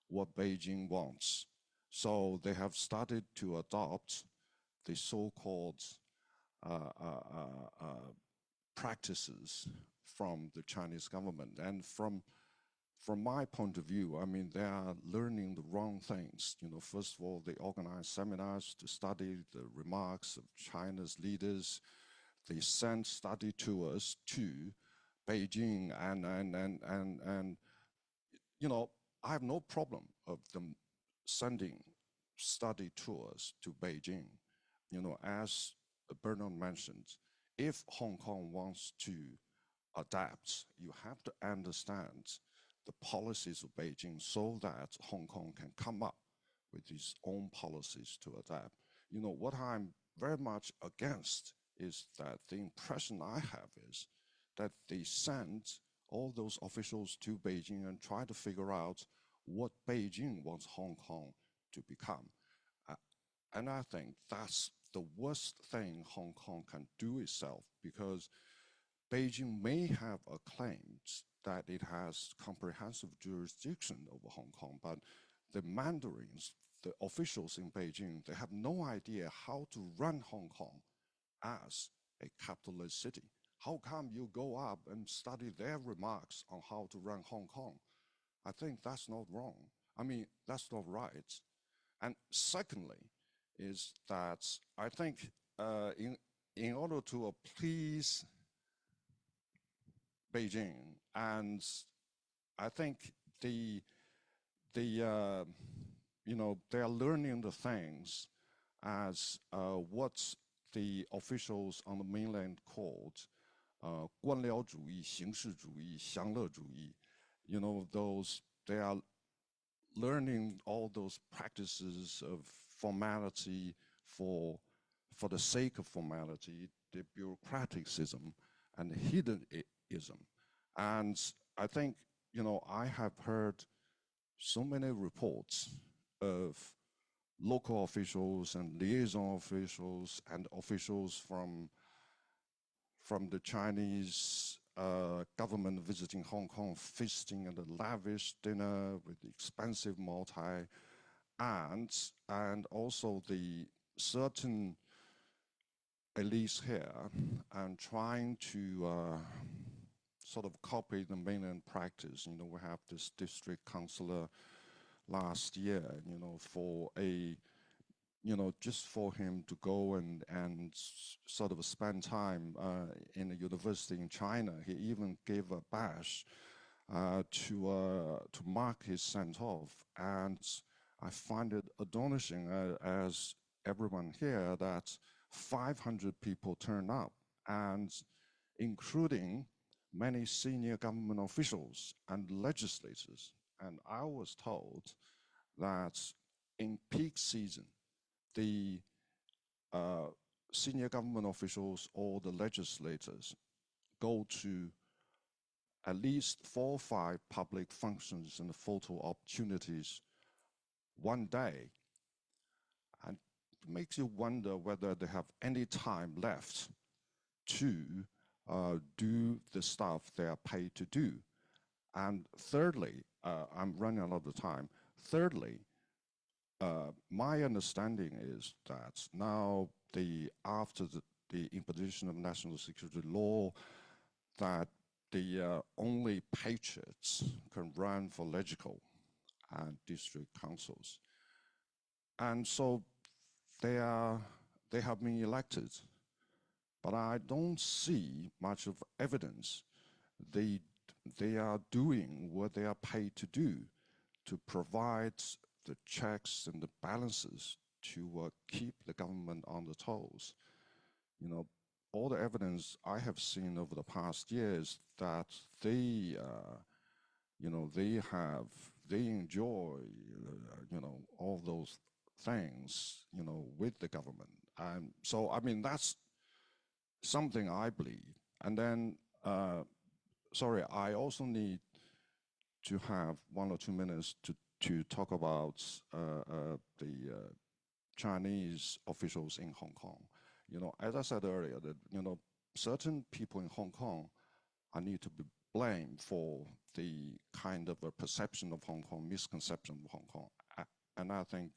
what Beijing wants. So they have started to adopt the so-called practices from the Chinese government. And from my point of view, I mean, they are learning the wrong things. First of all, they organize seminars to study the remarks of China's leaders. They send study tours to Beijing, and I have no problem of them sending study tours to Beijing. As Bernard mentioned, if Hong Kong wants to adapt, you have to understand the policies of Beijing so that Hong Kong can come up with its own policies to adapt. What I'm very much against is that the impression I have is that they send all those officials to Beijing and try to figure out what Beijing wants Hong Kong to become. And I think that's the worst thing Hong Kong can do itself, because Beijing may have a claim that it has comprehensive jurisdiction over Hong Kong, but the mandarins, the officials in Beijing, they have no idea how to run Hong Kong as a capitalist city. How come you go up and study their remarks on how to run Hong Kong? I think that's not wrong. I mean, that's not right. And secondly, is that I think in order to please Beijing, and I think they are learning the things as what the officials on the mainland called 官僚主义、形式主义、享乐主义. They are learning all those practices of formality for the sake of formality, the bureaucraticism and hedonism. And I think, I have heard so many reports of local officials and liaison officials and officials from the Chinese government visiting Hong Kong, feasting at a lavish dinner with expensive multi, and also the certain elites here, and trying to sort of copy the mainland practice. We have this district councillor last year, for a, just for him to go and sort of spend time in a university in China. He even gave a bash to mark his sent off. And I find it astonishing, as everyone here, that 500 people turned up, and including many senior government officials and legislators. And I was told that in peak season, the senior government officials or the legislators go to at least 4 or 5 public functions and photo opportunities one day. And it makes you wonder whether they have any time left to do the stuff they are paid to do. And thirdly, I'm running out of time. Thirdly, my understanding is that now after the imposition of national security law, that the only patriots can run for legislative and district councils. And so they have been elected, but I don't see much of evidence they are doing what they are paid to do, to provide the checks and the balances to keep the government on the toes. You know, all the evidence I have seen over the past years that they, you know, they enjoy, you know, all those things, you know, with the government. And so, I mean, that's something I believe. And then, sorry, I also need to have 1 or 2 minutes to talk about the Chinese officials in Hong Kong. You know, as I said earlier, that, you know, certain people in Hong Kong are need to be blamed for the kind of a perception of Hong Kong, misconception of Hong Kong. And I think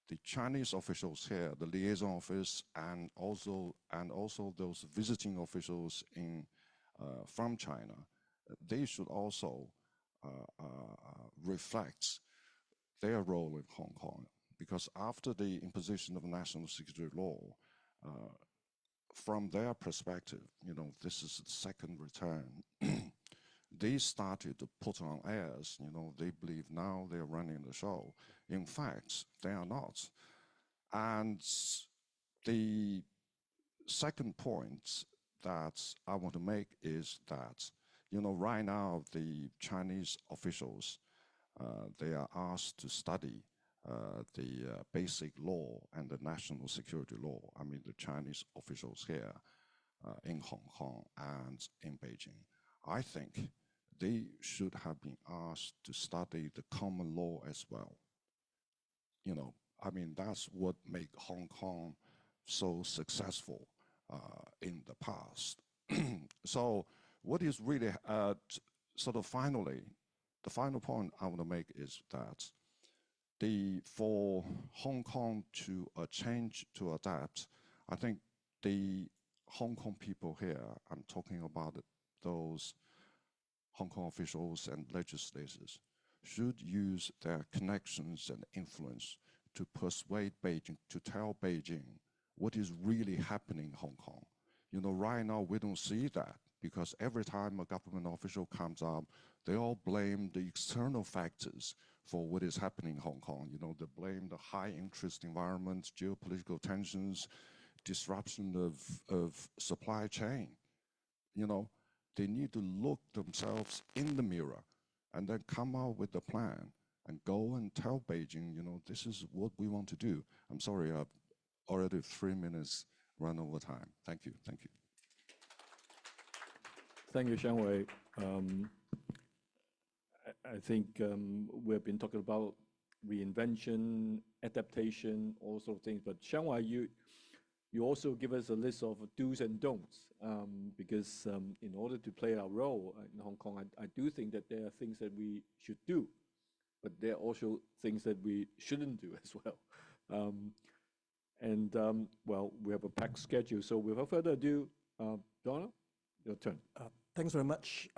the Chinese officials here, the liaison office, and also those visiting officials in from China, they should also reflect their role in Hong Kong, because after the imposition of national security law, from their perspective, you know, this is the second return. They started to put on airs, you know, they believe now they're running the show. In fact, they are not. And the second point that I want to make is that, you know, right now the Chinese officials, they are asked to study the basic law and the national security law. I mean, the Chinese officials here in Hong Kong and in Beijing. I think they should have been asked to study the common law as well. You know, I mean, that's what made Hong Kong so successful in the past. So what is really, sort of finally, the final point I want to make is that for Hong Kong to change, to adapt, I think the Hong Kong people here, I'm talking about those Hong Kong officials and legislators, should use their connections and influence to persuade Beijing, to tell Beijing what is really happening in Hong Kong. You know, right now we don't see that, because every time a government official comes up, they all blame the external factors for what is happening in Hong Kong. You know, they blame the high interest environment, geopolitical tensions, disruption of supply chain. You know, they need to look themselves in the mirror and then come out with a plan and go and tell Beijing, you know, this is what we want to do. I'm sorry, I've already 3 minutes run over time. Thank you, thank you. Thank you, Cheung Wei. I think we've been talking about reinvention, adaptation, all sorts of things. But Cheung Wei, you also give us a list of do's and don'ts, because in order to play our role in Hong Kong, I do think that there are things that we should do, but there are also things that we shouldn't do as well. Well, we have a packed schedule, so without further ado, Donna, your turn. Thanks very much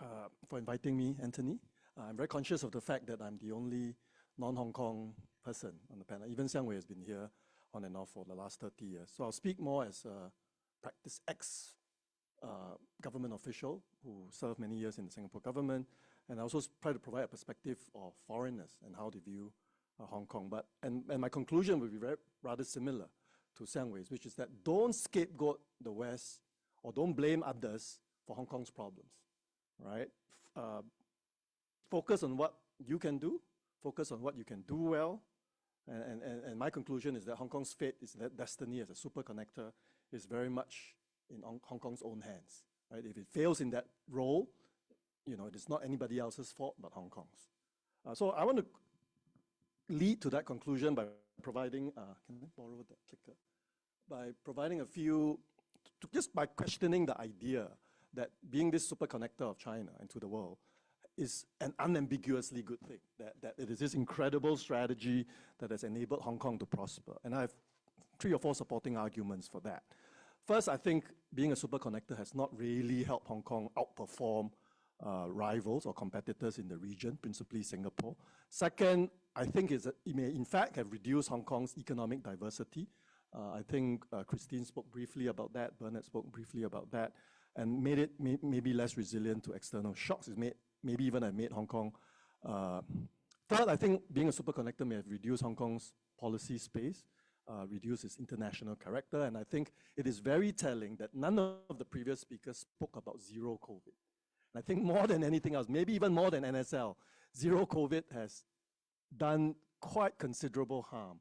for inviting me, Anthony. I'm very conscious of the fact that I'm the only non-Hong Kong person on the panel. Even Cheung Wei has been here on and off for the last 30 years. So I'll speak more as a practice ex-government official who served many years in the Singapore government, and I also try to provide a perspective of foreigners and how they view Hong Kong. And my conclusion will be rather similar to Cheung Wei's, which is that don't scapegoat the West or don't blame others for Hong Kong's problems, right? Focus on what you can do, focus on what you can do well, and my conclusion is that Hong Kong's fate, is that destiny as a super connector is very much in Hong Kong's own hands, right? If it fails in that role, you know, it is not anybody else's fault but Hong Kong's. So I want to lead to that conclusion by providing, can I borrow that clicker? By providing a few, just by questioning the idea that being this super connector of China into the world is an unambiguously good thing, that it is this incredible strategy that has enabled Hong Kong to prosper. And I have 3 or 4 supporting arguments for that. First, I think being a super connector has not really helped Hong Kong outperform rivals or competitors in the region, principally Singapore. Second, I think it may in fact have reduced Hong Kong's economic diversity. I think Christine spoke briefly about that, Bernard spoke briefly about that, and made it maybe less resilient to external shocks. It maybe even have made Hong Kong. Third, I think being a superconnector may have reduced Hong Kong's policy space, reduced its international character, and I think it is very telling that none of the previous speakers spoke about zero COVID. And I think more than anything else, maybe even more than NSL, zero COVID has done quite considerable harm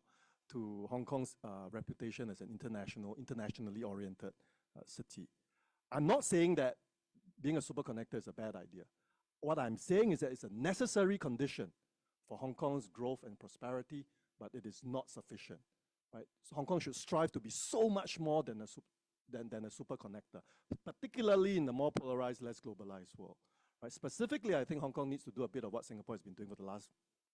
to Hong Kong's reputation as an internationally oriented city. I'm not saying that being a superconnector is a bad idea. What I'm saying is that it's a necessary condition for Hong Kong's growth and prosperity, but it is not sufficient. Right? So Hong Kong should strive to be so much more than a superconnector, particularly in the more polarized, less globalized world. Right? Specifically, I think Hong Kong needs to do a bit of what Singapore has been doing for the last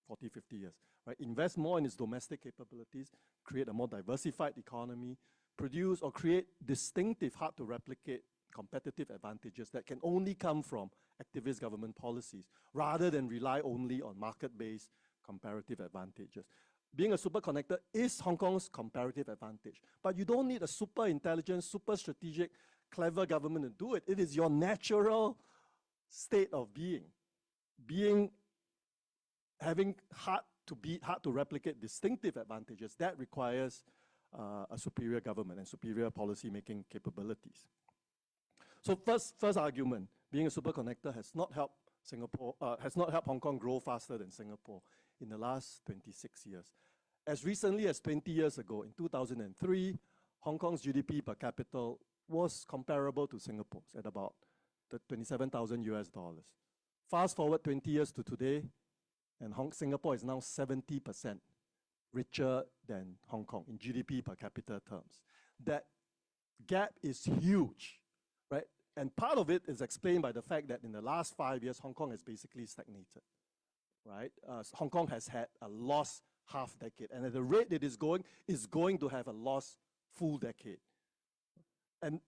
40, 50 years. Right? Invest more in its domestic capabilities, create a more diversified economy, produce or create distinctive, hard to replicate competitive advantages that can only come from activist government policies, rather than rely only on market-based comparative advantages. Being a superconnector is Hong Kong's comparative advantage, but you don't need a super intelligent, super strategic, clever government to do it. It is your natural state of being, having hard to replicate distinctive advantages. That requires a superior government and superior policy-making capabilities. So first argument, being a superconnector has not helped Hong Kong grow faster than Singapore in the last 26 years. As recently as 20 years ago, in 2003, Hong Kong's GDP per capita was comparable to Singapore's at about $27,000 US. Fast forward 20 years to today, and Singapore is now 70% richer than Hong Kong in GDP per capita terms. That gap is huge, right? And part of it is explained by the fact that in the last 5 years, Hong Kong has basically stagnated, right? Hong Kong has had a lost half decade, and at the rate it is going to have a lost full decade. And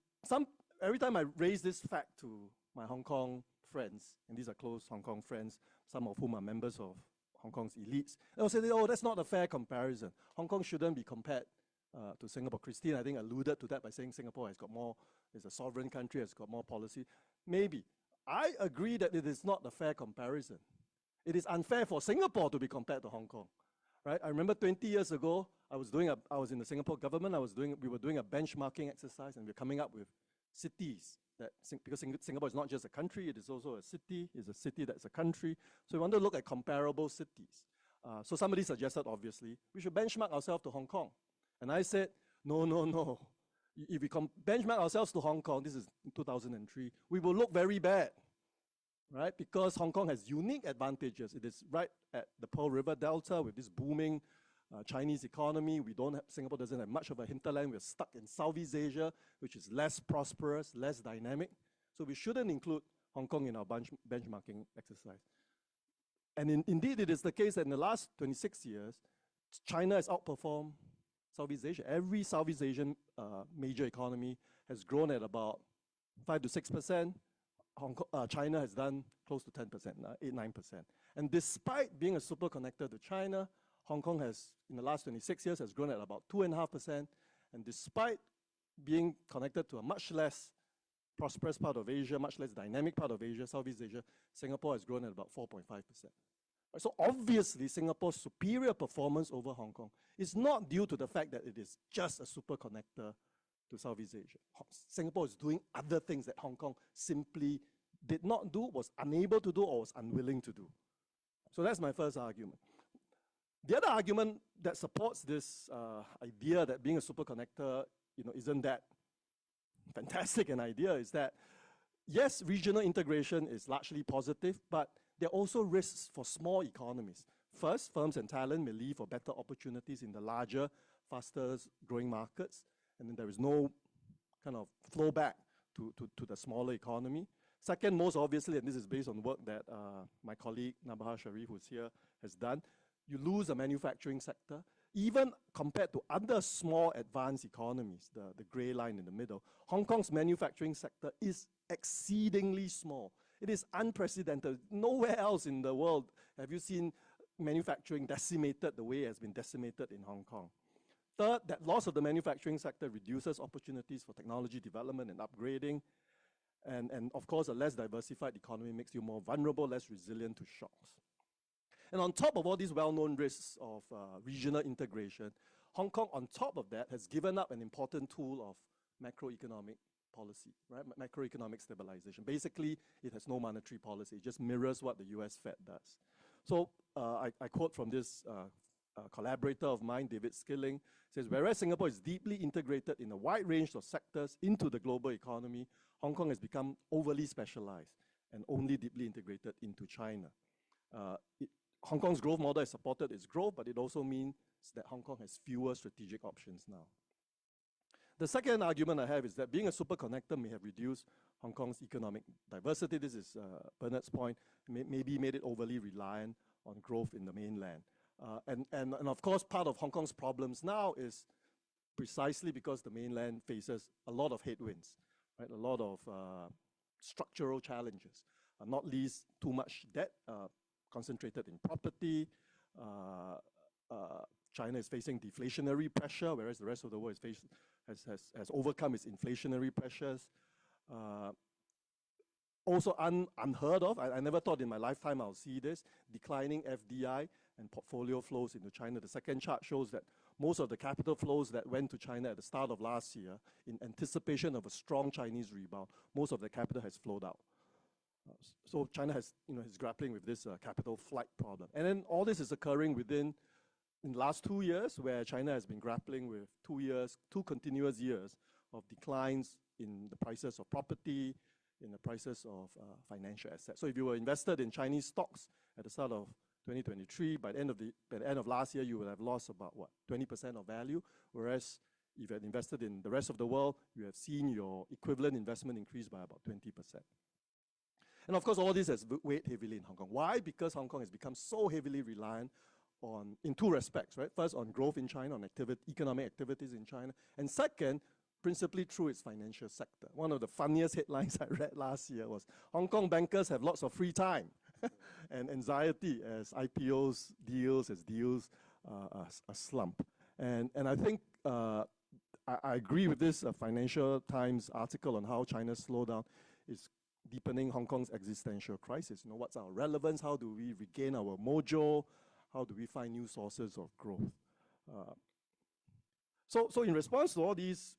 every time I raise this fact to my Hong Kong friends, and these are close Hong Kong friends, some of whom are members of Hong Kong's elites, they'll say, oh, that's not a fair comparison. Hong Kong shouldn't be compared to Singapore. Christine, I think, alluded to that by saying Singapore has got more, is a sovereign country, has got more policy. Maybe. I agree that it is not a fair comparison. It is unfair for Singapore to be compared to Hong Kong, right? I remember 20 years ago, I was in the Singapore government, we were doing a benchmarking exercise, and we're coming up with cities because Singapore is not just a country, it is also a city. It's a city that's a country. So we want to look at comparable cities. So somebody suggested, obviously, we should benchmark ourselves to Hong Kong. And I said, no. If we benchmark ourselves to Hong Kong, this is 2003, we will look very bad, right? Because Hong Kong has unique advantages. It is right at the Pearl River Delta with this booming Chinese economy. Singapore doesn't have much of a hinterland. We're stuck in Southeast Asia, which is less prosperous, less dynamic. So we shouldn't include Hong Kong in our benchmarking exercise. And indeed, it is the case that in the last 26 years, China has outperformed Southeast Asia. Every Southeast Asian major economy has grown at about 5 to 6%. China has done close to 10%, 8-9%. And despite being a super connector to China, Hong Kong has, in the last 26 years, has grown at about 2.5%. And despite being connected to a much less prosperous part of Asia, much less dynamic part of Asia, Southeast Asia, Singapore has grown at about 4.5%. So obviously, Singapore's superior performance over Hong Kong is not due to the fact that it is just a super connector to Southeast Asia. Singapore is doing other things that Hong Kong simply did not do, was unable to do, or was unwilling to do. So that's my first argument. The other argument that supports this idea that being a superconnector, isn't that fantastic an idea is that, yes, regional integration is largely positive, but there are also risks for small economies. First, firms and talent may leave for better opportunities in the larger, faster growing markets, and then there is no kind of flow back to the smaller economy. Second, most obviously, and this is based on work that my colleague Nabaha Sharif, who's here, has done, you lose the manufacturing sector. Even compared to other small advanced economies, the gray line in the middle, Hong Kong's manufacturing sector is exceedingly small. It is unprecedented. Nowhere else in the world have you seen manufacturing decimated the way it has been decimated in Hong Kong. Third, that loss of the manufacturing sector reduces opportunities for technology development and upgrading. And of course, a less diversified economy makes you more vulnerable, less resilient to shocks. And on top of all these well-known risks of regional integration, Hong Kong, on top of that, has given up an important tool of macroeconomic policy, right? Macroeconomic stabilization. Basically, it has no monetary policy. It just mirrors what the US Fed does. So I quote from this collaborator of mine, David Skilling, says, whereas Singapore is deeply integrated in a wide range of sectors into the global economy, Hong Kong has become overly specialized and only deeply integrated into China. Hong Kong's growth model has supported its growth, but it also means that Hong Kong has fewer strategic options now. The second argument I have is that being a super connector may have reduced Hong Kong's economic diversity. This is Bernard's point, maybe made it overly reliant on growth in the mainland. And of course, part of Hong Kong's problems now is precisely because the mainland faces a lot of headwinds, right? A lot of structural challenges, not least too much debt, concentrated in property. China is facing deflationary pressure, whereas the rest of the world has overcome its inflationary pressures. Also unheard of, I never thought in my lifetime I'll see this, declining FDI and portfolio flows into China. The second chart shows that most of the capital flows that went to China at the start of last year, in anticipation of a strong Chinese rebound, most of the capital has flowed out. So China is grappling with this capital flight problem. And then all this is occurring in the last 2 years, where China has been grappling with 2 continuous years of declines in the prices of property, in the prices of financial assets. So if you were invested in Chinese stocks at the start of 2023, by the end of last year, you would have lost about, 20% of value, whereas if you had invested in the rest of the world, you have seen your equivalent investment increase by about 20%. And of course, all this has weighed heavily in Hong Kong. Why? Because Hong Kong has become so heavily reliant in 2 respects, right? First, on growth in China, on economic activities in China. And second, principally through its financial sector. One of the funniest headlines I read last year was, Hong Kong bankers have lots of free time and anxiety as IPOs deals slump. And I think I agree with this Financial Times article on how China's slowdown is deepening Hong Kong's existential crisis. What's our relevance? How do we regain our mojo? How do we find new sources of growth? So in response to all these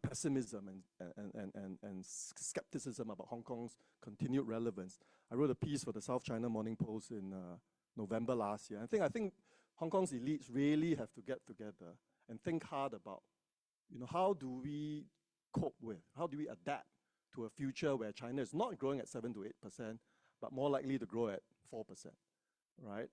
pessimism and skepticism about Hong Kong's continued relevance, I wrote a piece for the South China Morning Post in November last year. I think Hong Kong's elites really have to get together and think hard about, how do we cope with, how do we adapt to a future where China is not growing at 7 to 8%, but more likely to grow at 4%, right?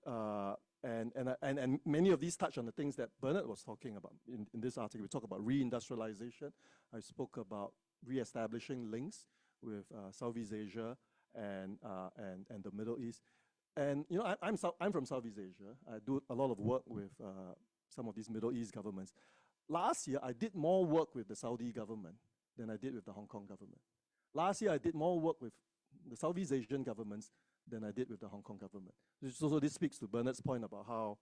And many of these touch on the things that Bernard was talking about in this article. We talk about reindustrialization. I spoke about reestablishing links with Southeast Asia and the Middle East. And I'm from Southeast Asia. I do a lot of work with some of these Middle East governments. Last year, I did more work with the Saudi government than I did with the Hong Kong government. Last year, I did more work with the Southeast Asian governments than I did with the Hong Kong government. So this speaks to Bernard's point about how,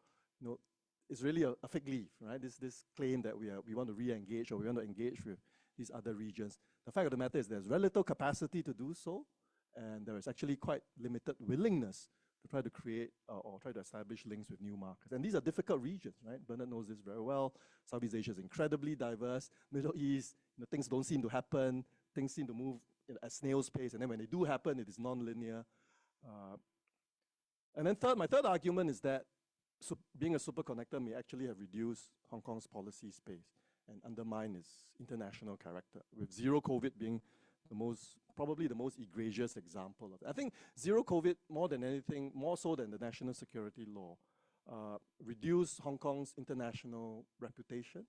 it's really a fig leaf, right? This claim that we want to re-engage or we want to engage with these other regions. The fact of the matter is there's very little capacity to do so, and there is actually quite limited willingness to try to create or try to establish links with new markets. And these are difficult regions, right? Bernard knows this very well. Southeast Asia is incredibly diverse. Middle East, things don't seem to happen. Things seem to move at snail's pace, and then when they do happen, it is non-linear. And then my third argument is that being a super connector may actually have reduced Hong Kong's policy space and undermine its international character, with zero COVID being probably the most egregious example of it. I think zero COVID, more than anything, more so than the national security law, reduced Hong Kong's international reputation,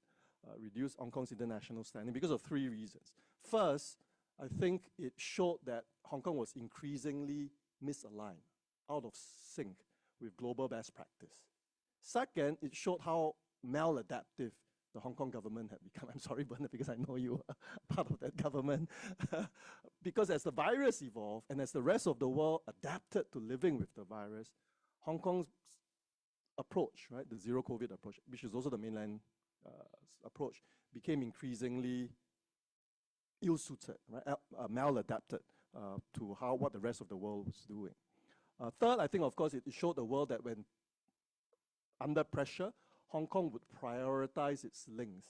reduced Hong Kong's international standing because of 3 reasons. First, I think it showed that Hong Kong was increasingly misaligned, out of sync with global best practice. Second, it showed how maladaptive the Hong Kong government had become. I'm sorry, Bernard, because I know you were part of that government. Because as the virus evolved and as the rest of the world adapted to living with the virus, Hong Kong's approach, right, the zero COVID approach, which is also the mainland approach, became increasingly ill-suited, right, maladapted to what the rest of the world was doing. Third, I think, of course, it showed the world that when under pressure, Hong Kong would prioritize its links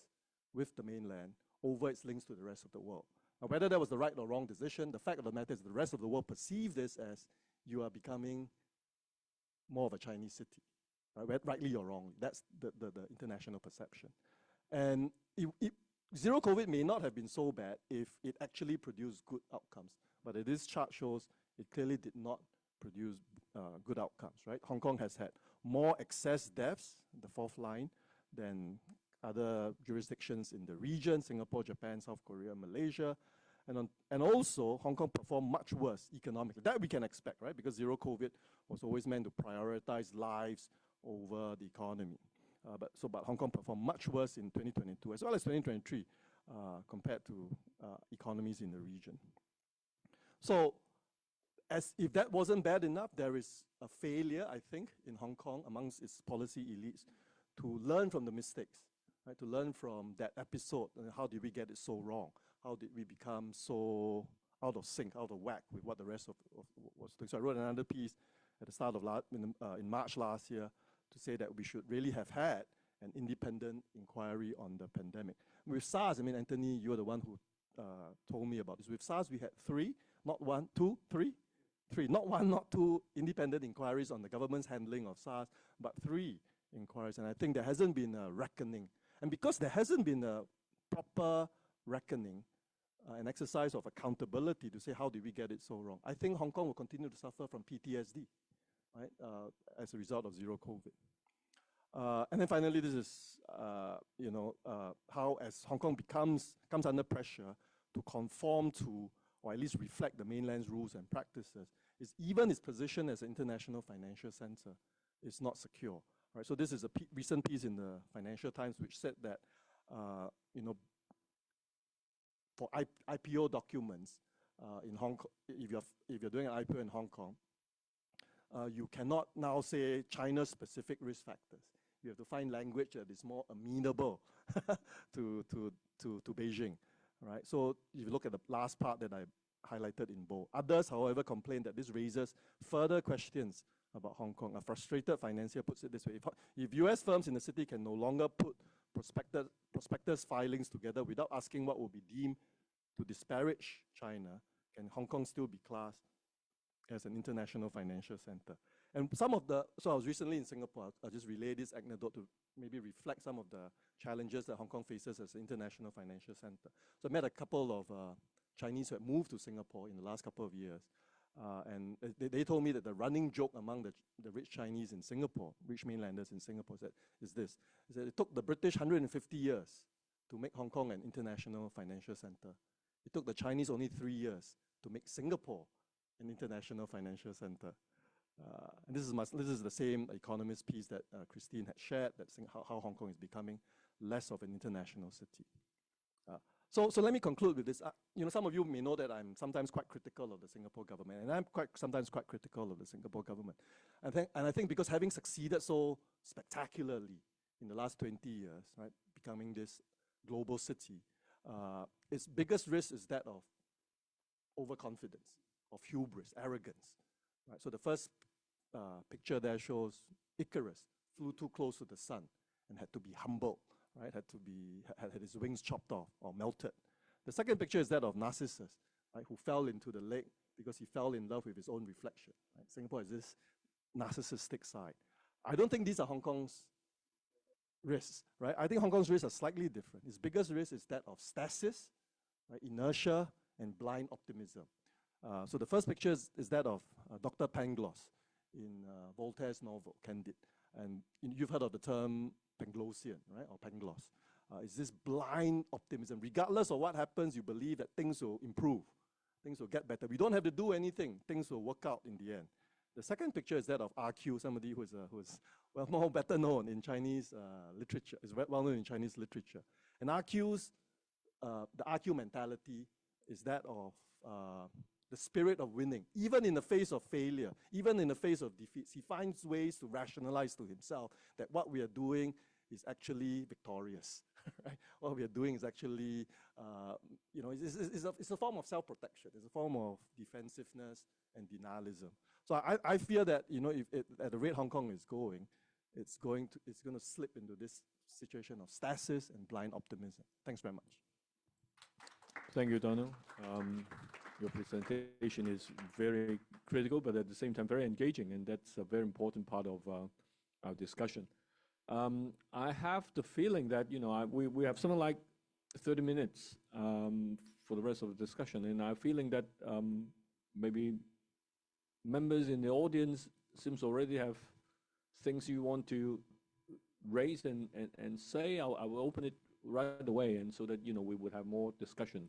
with the mainland over its links to the rest of the world. Now, whether that was the right or wrong decision, the fact of the matter is the rest of the world perceived this as you are becoming more of a Chinese city, right? Rightly or wrongly. That's the international perception. And zero COVID may not have been so bad if it actually produced good outcomes. But as this chart shows, it clearly did not produce good outcomes, right? Hong Kong has had more excess deaths, the fourth line, than other jurisdictions in the region, Singapore, Japan, South Korea, Malaysia. And also, Hong Kong performed much worse economically. That we can expect, right? Because zero COVID was always meant to prioritize lives over the economy. But Hong Kong performed much worse in 2022, as well as 2023, compared to economies in the region. So, as if that wasn't bad enough, there is a failure, I think, in Hong Kong amongst its policy elites to learn from the mistakes, right? To learn from that episode. How did we get it so wrong? How did we become so out of sync, out of whack with what the rest of was doing? So I wrote another piece at the start of in March last year to say that we should really have had an independent inquiry on the pandemic. With SARS, I mean, Anthony, you're the one who told me about this. With SARS, we had three, not one, two, three, not one, not two independent inquiries on the government's handling of SARS, but three inquiries. And I think there hasn't been a reckoning. And because there hasn't been a proper reckoning, an exercise of accountability to say, how did we get it so wrong? I think Hong Kong will continue to suffer from PTSD, right, as a result of zero COVID. And then finally, this is, how as Hong Kong comes under pressure to conform to, or at least reflect the mainland's rules and practices, is even its position as an international financial center is not secure. Right? So this is a recent piece in the Financial Times which said that, for IPO documents in Hong Kong, if you're doing an IPO in Hong Kong, you cannot now say China-specific risk factors. You have to find language that is more amenable to Beijing, right? So if you look at the last part that I highlighted in bold. Others, however, complain that this raises further questions about Hong Kong. A frustrated financier puts it this way: if US firms in the city can no longer put prospectus filings together without asking what will be deemed to disparage China, can Hong Kong still be classed as an international financial center? And so I was recently in Singapore. I'll just relay this anecdote to maybe reflect some of the challenges that Hong Kong faces as an international financial center. So I met a couple of Chinese who had moved to Singapore in the last couple of years. And they told me that the running joke among the rich Chinese in Singapore, rich mainlanders in Singapore, is that it took the British 150 years to make Hong Kong an international financial center. It took the Chinese only 3 years to make Singapore an international financial center. And this is the same Economist piece that Christine had shared, that how Hong Kong is becoming less of an international city. So let me conclude with this. Some of you may know that I'm sometimes quite critical of the Singapore government, and I'm sometimes quite critical of the Singapore government. I think because having succeeded so spectacularly in the last 20 years, right, becoming this global city, its biggest risk is that of overconfidence, of hubris, arrogance. Right? So the first picture there shows Icarus flew too close to the sun and had to be humbled. Right, had his wings chopped off or melted. The second picture is that of Narcissus, right, who fell into the lake because he fell in love with his own reflection. Right? Singapore has this narcissistic side. I don't think these are Hong Kong's risks, right? I think Hong Kong's risks are slightly different. Its biggest risk is that of stasis, right, inertia, and blind optimism. So the first picture is that of Dr. Pangloss in Voltaire's novel, Candide. And you've heard of the term Panglossian, right, or Pangloss. It's this blind optimism. Regardless of what happens, you believe that things will improve, things will get better. We don't have to do anything. Things will work out in the end. The second picture is that of RQ, somebody who is better known in Chinese literature, is well known in Chinese literature. And the RQ mentality is that of the spirit of winning. Even in the face of failure, even in the face of defeats, he finds ways to rationalize to himself that what we are doing is actually victorious. Right? What we are doing is actually, you know, it's a form of self-protection. It's a form of defensiveness and denialism. So I fear that, you know, if at the rate Hong Kong is going, it's going to slip into this situation of stasis and blind optimism. Thanks very much. Thank you, Donald. Your presentation is very critical, but at the same time very engaging, and that's a very important part of our discussion. I have the feeling that, you know, we have something like 30 minutes for the rest of the discussion, and I'm feeling that maybe members in the audience seems already have things you want to raise and say. I will open it right away, and so that, you know, we would have more discussion.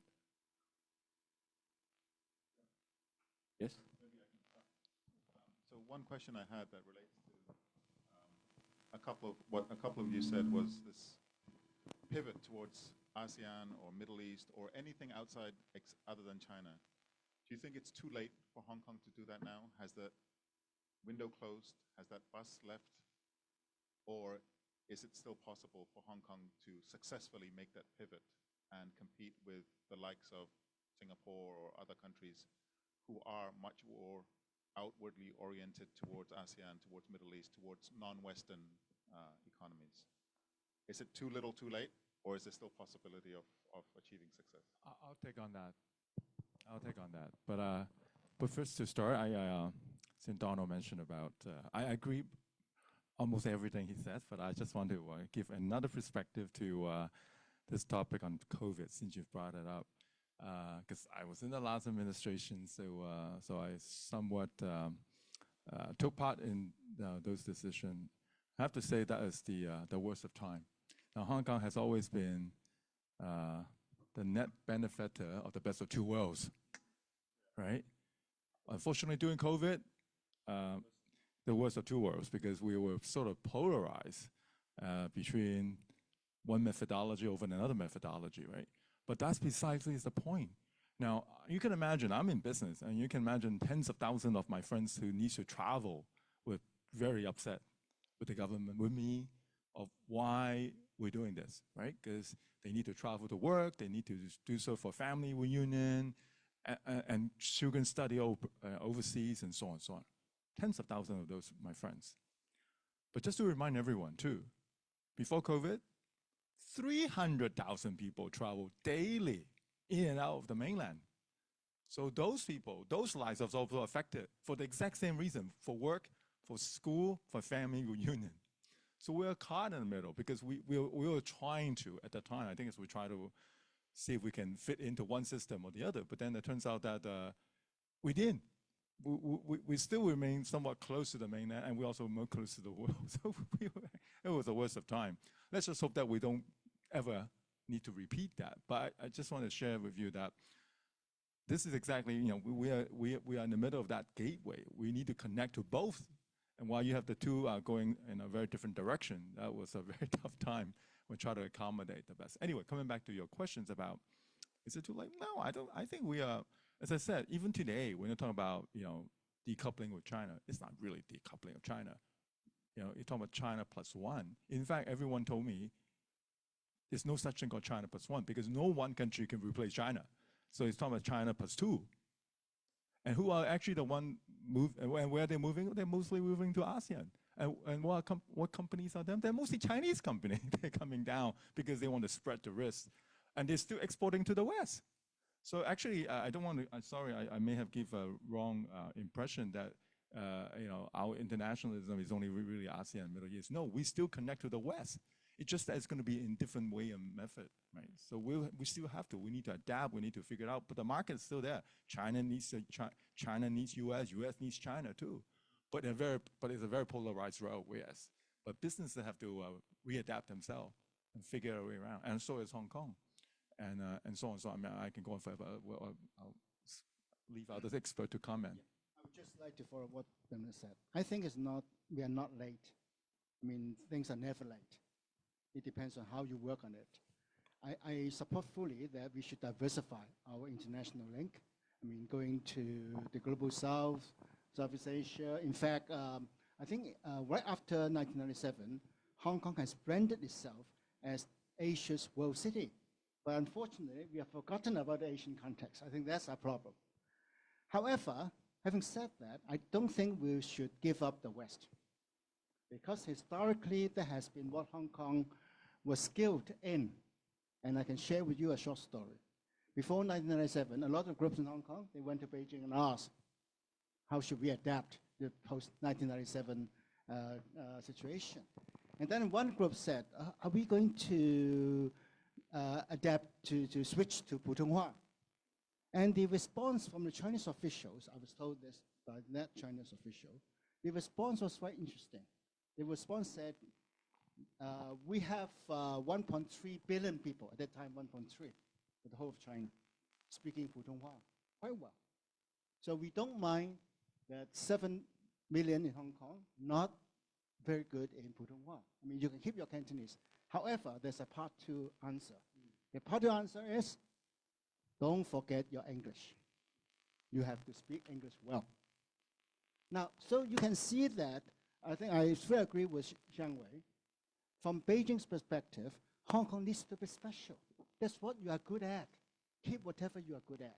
Yes? Maybe I can start. So one question I had that relates to what a couple of you said was this pivot towards ASEAN or Middle East or anything outside other than China. Do you think it's too late for Hong Kong to do that now? Has the window closed? Has that bus left? Or is it still possible for Hong Kong to successfully make that pivot and compete with the likes of Singapore or other countries who are much more outwardly oriented towards ASEAN, towards Middle East, towards non-Western economies? Is it too little, too late, or is there still possibility of achieving success? I'll take on that. But first to start, since Donald mentioned about, I agree almost everything he says, but I just want to give another perspective to this topic on COVID, since you've brought it up. Because I was in the last administration, so I somewhat took part in those decisions. I have to say that is the worst of time. Now, Hong Kong has always been the net benefactor of the best of two worlds, right? Unfortunately, during COVID, the worst of two worlds, because we were sort of polarized between one methodology over another methodology, right? But that's precisely the point. Now, you can imagine, I'm in business, and you can imagine tens of thousands of my friends who need to travel were very upset with the government, with me, of why we're doing this, right? Because they need to travel to work, they need to do so for family reunion, and children study overseas, and so on and so on. Tens of thousands of those, my friends. But just to remind everyone too, before COVID, 300,000 people travel daily in and out of the mainland. So those people, those lives are also affected for the exact same reason, for work, for school, for family reunion. So we're caught in the middle because we were trying to, at the time, I think we try to see if we can fit into one system or the other, but then it turns out that we didn't. We still remain somewhat close to the mainland, and we also more close to the world. So it was the worst of time. Let's just hope that we don't ever need to repeat that. But I just want to share with you that this is exactly, you know, we are in the middle of that gateway. We need to connect to both. And while you have the two going in a very different direction, that was a very tough time. We try to accommodate the best. Anyway, coming back to your questions about, is it too late? No, I don't. I think we are. As I said, even today, when you're talking about, you know, decoupling with China, it's not really decoupling of China. You know, you're talking about China plus one. In fact, everyone told me there's no such thing called China plus one because no one country can replace China. So it's talking about China plus two. And who are actually the one and where they're moving? They're mostly moving to ASEAN. And what companies are them? They're mostly Chinese companies. They're coming down because they want to spread the risk. And they're still exporting to the West. So actually, I don't want to, I'm sorry, I may have given a wrong impression that, you know, our internationalism is only really ASEAN, Middle East. No, we still connect to the West. It's just that it's going to be in different way and method, right? So we still have to, we need to adapt, we need to figure it out, but the market is still there. China needs US, US needs China too. But it's a very polarized world, yes. But businesses have to readapt themselves and figure a way around, and so is Hong Kong. And so on. So I mean, I can go on forever. I'll leave out the expert to comment. Yeah. I would just like to follow what Bernard said. I think we are not late. I mean, things are never late. It depends on how you work on it. I support fully that we should diversify our international link I mean, going to the global south, Southeast Asia. In fact, I think right after 1997, Hong Kong has branded itself as Asia's world city. But unfortunately, we have forgotten about the Asian context. I think that's our problem. However, having said that, I don't think we should give up the West. Because historically, that has been what Hong Kong was skilled in. And I can share with you a short story. Before 1997, a lot of groups in Hong Kong, they went to Beijing and asked, how should we adapt to the post-1997 situation? And then one group said, are we going to adapt to switch to Putonghua? And the response from the Chinese officials, I was told this by that Chinese official, the response was quite interesting. The response said, we have 1.3 billion people, at that time 1.3, for the whole of China, speaking Putonghua quite well. So we don't mind that 7 million in Hong Kong, not very good in Putonghua. I mean, you can keep your Cantonese. However, there's a part two answer. The part two answer is, don't forget your English. You have to speak English well. Now, so you can see that, I think I fully agree with Cheung. From Beijing's perspective, Hong Kong needs to be special. That's what you are good at. Keep whatever you are good at.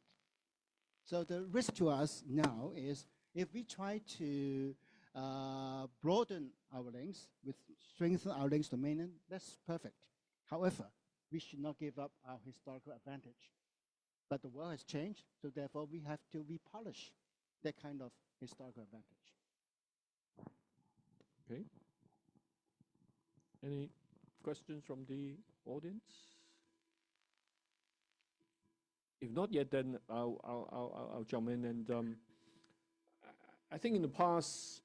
So the risk to us now is if we try to broaden our links, strengthen our links to mainland, that's perfect. However, we should not give up our historical advantage. But the world has changed, so therefore we have to repolish that kind of historical advantage. Okay. Any questions from the audience? If not yet, then I'll jump in. And I think in the past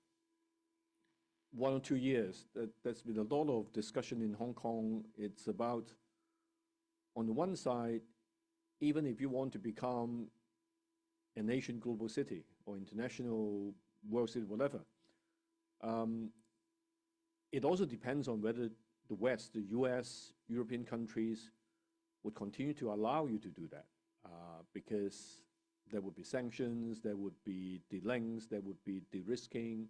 1 or 2 years, there's been a lot of discussion in Hong Kong. It's about, on the one side, even if you want to become a nation global city or international world city, whatever, it also depends on whether the West, the US, European countries would continue to allow you to do that, because there would be sanctions, there would be delinks, there would be de-risking,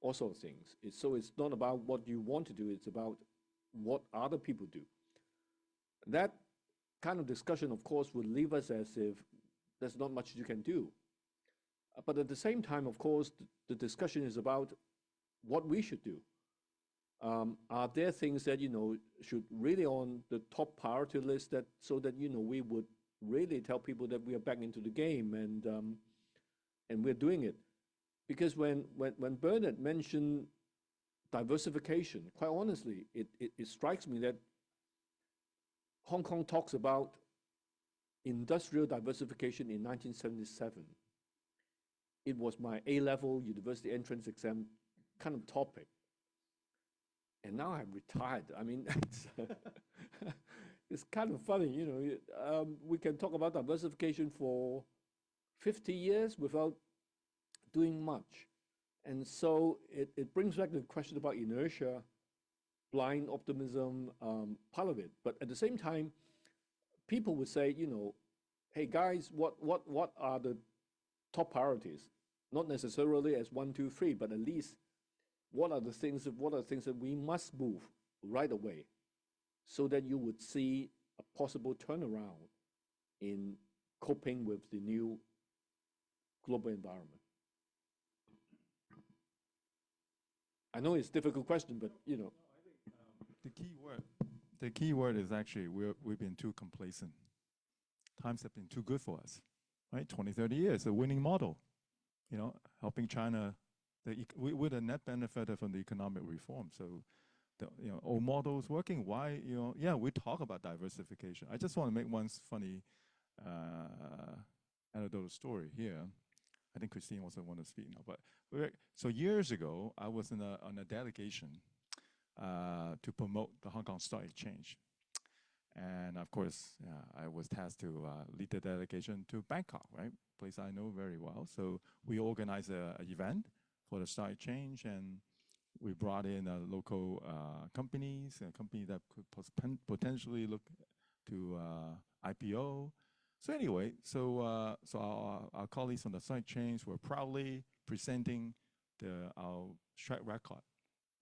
all sorts of things. So it's not about what you want to do, it's about what other people do. That kind of discussion, of course, would leave us as if there's not much you can do. But at the same time, of course, the discussion is about what we should do. Are there things that, should really on the top priority list that, so that, we would really tell people that we are back into the game and we're doing it? Because when Bernard mentioned diversification, quite honestly, it strikes me that Hong Kong talks about industrial diversification in 1977. It was my A-level university entrance exam kind of topic. And now I'm retired. I mean, it's kind of funny, we can talk about diversification for 50 years without doing much. And so it brings back the question about inertia, blind optimism, part of it. But at the same time, people would say, hey guys, what are the top priorities? Not necessarily as 1, 2, 3, but at least what are the things that we must move right away, so that you would see a possible turnaround in coping with the new global environment. I know it's a difficult question, but No, I think the key word is actually we've been too complacent. Times have been too good for us, right? 20, 30 years, a winning model, helping China. We're the net benefiter from the economic reform. So, old model is working. Why, yeah, we talk about diversification. I just want to make one funny anecdotal story here. I think Christine also want to speak now. But so years ago, I was on a delegation to promote the Hong Kong Stock Exchange. And of course, I was tasked to lead the delegation to Bangkok, right? Place I know very well. So we organized an event for the Stock Exchange, and we brought in local companies, a company that could potentially look to IPO. So anyway, so our colleagues on the side chains were proudly presenting our track record,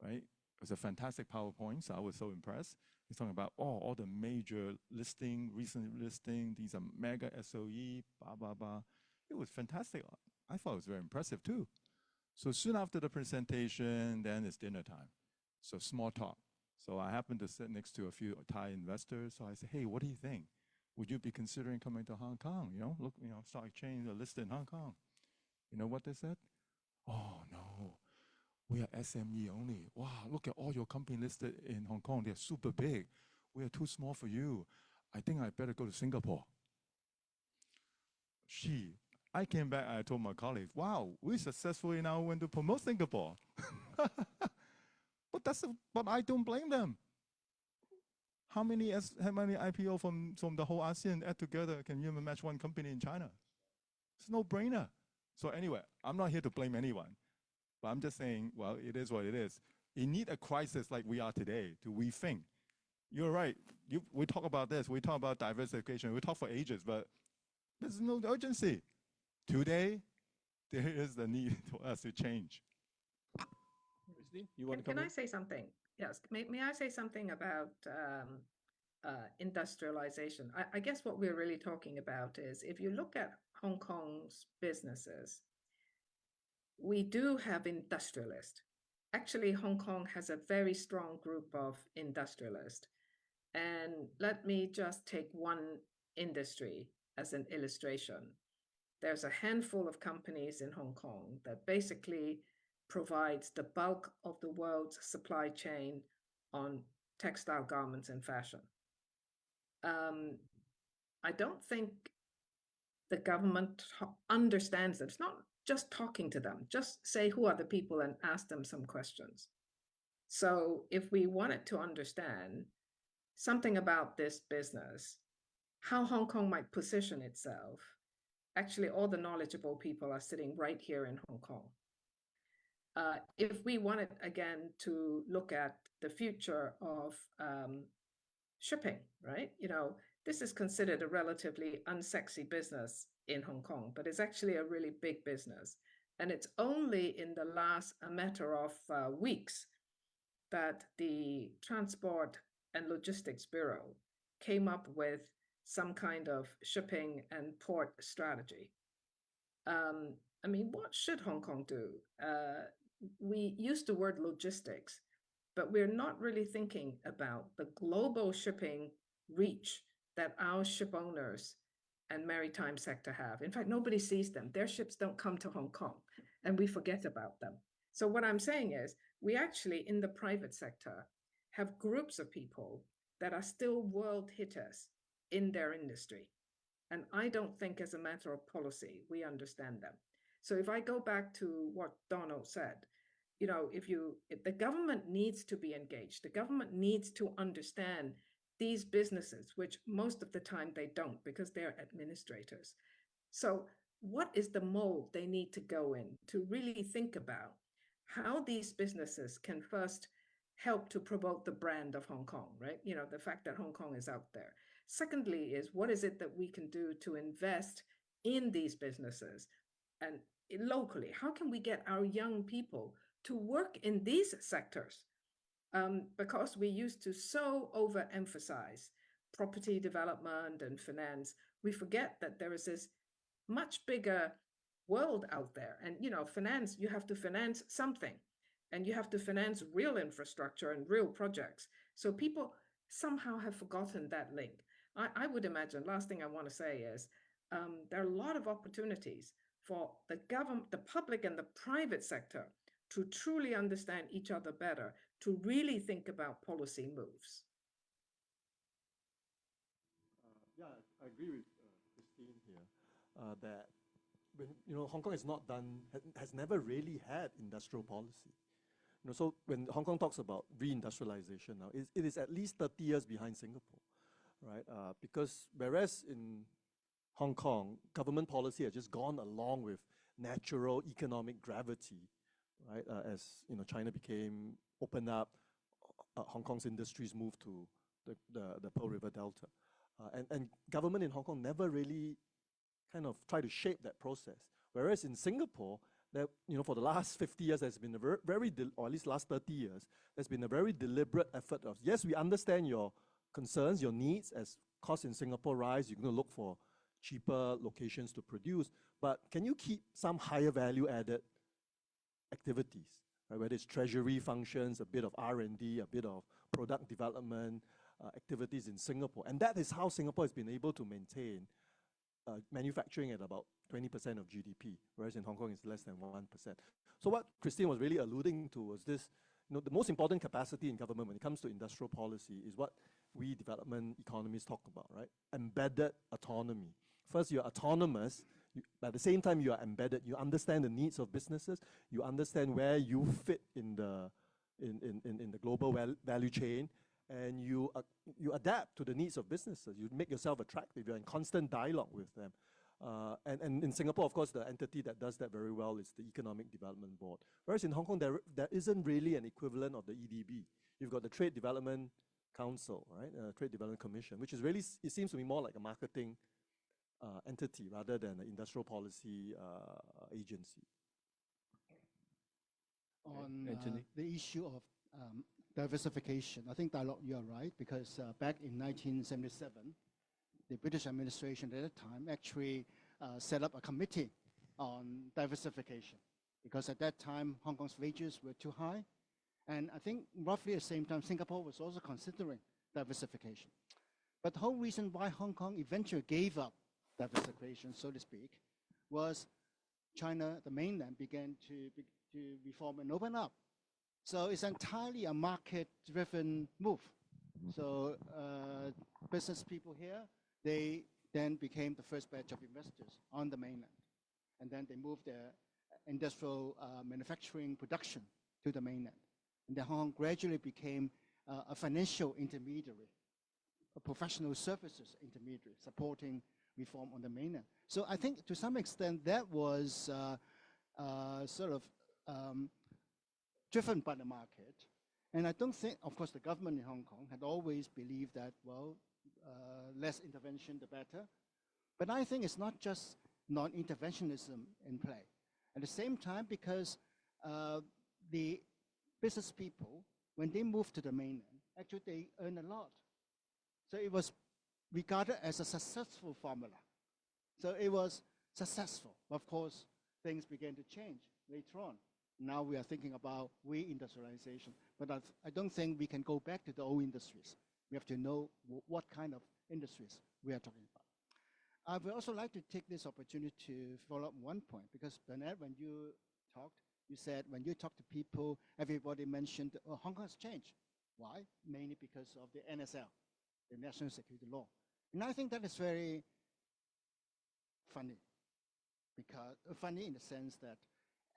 right? It was a fantastic PowerPoint, so I was so impressed. He's talking about all the major recent listing, these are mega SOE, blah, blah, blah. It was fantastic. I thought it was very impressive too. So soon after the presentation, then it's dinner time. So small talk. So I happened to sit next to a few Thai investors. So I said, hey, what do you think? Would you be considering coming to Hong Kong? You know, look, stock exchange are listed in Hong Kong. You know what they said? Oh, no, we are SME only. Wow, look at all your company listed in Hong Kong. They're super big. We are too small for you. I think I better go to Singapore. I came back, I told my colleagues, wow, we successfully now went to promote Singapore. But I don't blame them. How many IPO from the whole ASEAN add together can even match one company in China? It's no brainer. So anyway, I'm not here to blame anyone, but I'm just saying, well, it is what it is. You need a crisis like we are today to rethink. You're right. We talk about this. We talk about diversification. We talk for ages, but there's no urgency. Today, there is the need for us to change. Christine, you want to Can come I say something? Yes. May I say something about industrialization? I guess what we're really talking about is if you look at Hong Kong's businesses, we do have industrialists. Actually, Hong Kong has a very strong group of industrialists. And let me just take one industry as an illustration. There's a handful of companies in Hong Kong that basically provides the bulk of the world's supply chain on textile garments and fashion. I don't think the government understands that. It's not just talking to them, just say who are the people and ask them some questions. So if we wanted to understand something about this business, how Hong Kong might position itself, actually all the knowledgeable people are sitting right here in Hong Kong. If we wanted, again, to look at the future of shipping, right? This is considered a relatively unsexy business in Hong Kong, but it's actually a really big business. And it's only in the last matter of weeks that the Transport and Logistics Bureau came up with some kind of shipping and port strategy. I mean, what should Hong Kong do? We use the word logistics, but we're not really thinking about the global shipping reach that our ship owners and maritime sector have. In fact, nobody sees them. Their ships don't come to Hong Kong, and we forget about them. So what I'm saying is, we actually, in the private sector, have groups of people that are still world hitters in their industry. And I don't think as a matter of policy, we understand them. So if I go back to what Donald said, if the government needs to be engaged, the government needs to understand these businesses, which most of the time they don't because they're administrators. So what is the mold they need to go in to really think about how these businesses can first help to promote the brand of Hong Kong, right? The fact that Hong Kong is out there. Secondly is, what is it that we can do to invest in these businesses and locally? How can we get our young people to work in these sectors? Because we used to so overemphasize property development and finance, we forget that there is this much bigger world out there. And, finance, you have to finance something, and you have to finance real infrastructure and real projects. So people somehow have forgotten that link. I would imagine, last thing I want to say is, there are a lot of opportunities for the government, the public and the private sector to truly understand each other better, to really think about policy moves. Yeah, I agree with Christine here that Hong Kong is not done, has never really had industrial policy. So when Hong Kong talks about reindustrialization now, it is at least 30 years behind Singapore, right? Because whereas in Hong Kong, government policy has just gone along with natural economic gravity, right? As China became opened up, Hong Kong's industries moved to the Pearl River Delta. And government in Hong Kong never really kind of try to shape that process. Whereas in Singapore, that, you know, for the last 50 years, there's been a or at least last 30 years, there's been a very deliberate effort of, yes, we understand your concerns, your needs. As costs in Singapore rise, you're going to look for cheaper locations to produce, but can you keep some higher value added activities, right? Whether it's treasury functions, a bit of R&D, a bit of product development activities in Singapore. And that is how Singapore has been able to maintain manufacturing at about 20% of GDP, whereas in Hong Kong it's less than 1%. So what Christine was really alluding to was this, you know, the most important capacity in government when it comes to industrial policy is what we development economists talk about, right? Embedded autonomy. First, you're autonomous, but at the same time you are embedded. You understand the needs of businesses, you understand where you fit in the global value chain, and you adapt to the needs of businesses. You make yourself attractive. You're in constant dialogue with them. And in Singapore, of course, the entity that does that very well is the Economic Development Board. Whereas in Hong Kong, there isn't really an equivalent of the EDB. You've got the Trade Development Council, right? Trade Development Commission, which is really, it seems to be more like a marketing entity rather than an industrial policy agency. On Anthony? the issue of diversification, I think dialogue, you're right, because back in 1977, the British administration at that time actually set up a committee on diversification, because at that time, Hong Kong's wages were too high. And I think roughly at the same time, Singapore was also considering diversification. But the whole reason why Hong Kong eventually gave up diversification, so to speak, was China, the mainland, began to reform and open up. So it's entirely a market-driven move. So business people here, they then became the first batch of investors on the mainland. And then they moved their industrial manufacturing production to the mainland. And then Hong Kong gradually became a financial intermediary, a professional services intermediary, supporting reform on the mainland. So I think to some extent that was sort of driven by the market. And I don't think, of course, the government in Hong Kong had always believed that, well, less intervention, the better. But I think it's not just non-interventionism in play. At the same time, because the business people, when they moved to the mainland, actually they earn a lot. So it was regarded as a successful formula. So it was successful. Of course, things began to change later on. Now we are thinking about reindustrialization, but I don't think we can go back to the old industries. We have to know what kind of industries we are talking about. I would also like to take this opportunity to follow up one point, because Bernard, when you talked, you said when you talk to people, everybody mentioned, oh, Hong Kong has changed. Why? Mainly because of the NSL, the National Security Law. And I think that is very funny, because funny in the sense that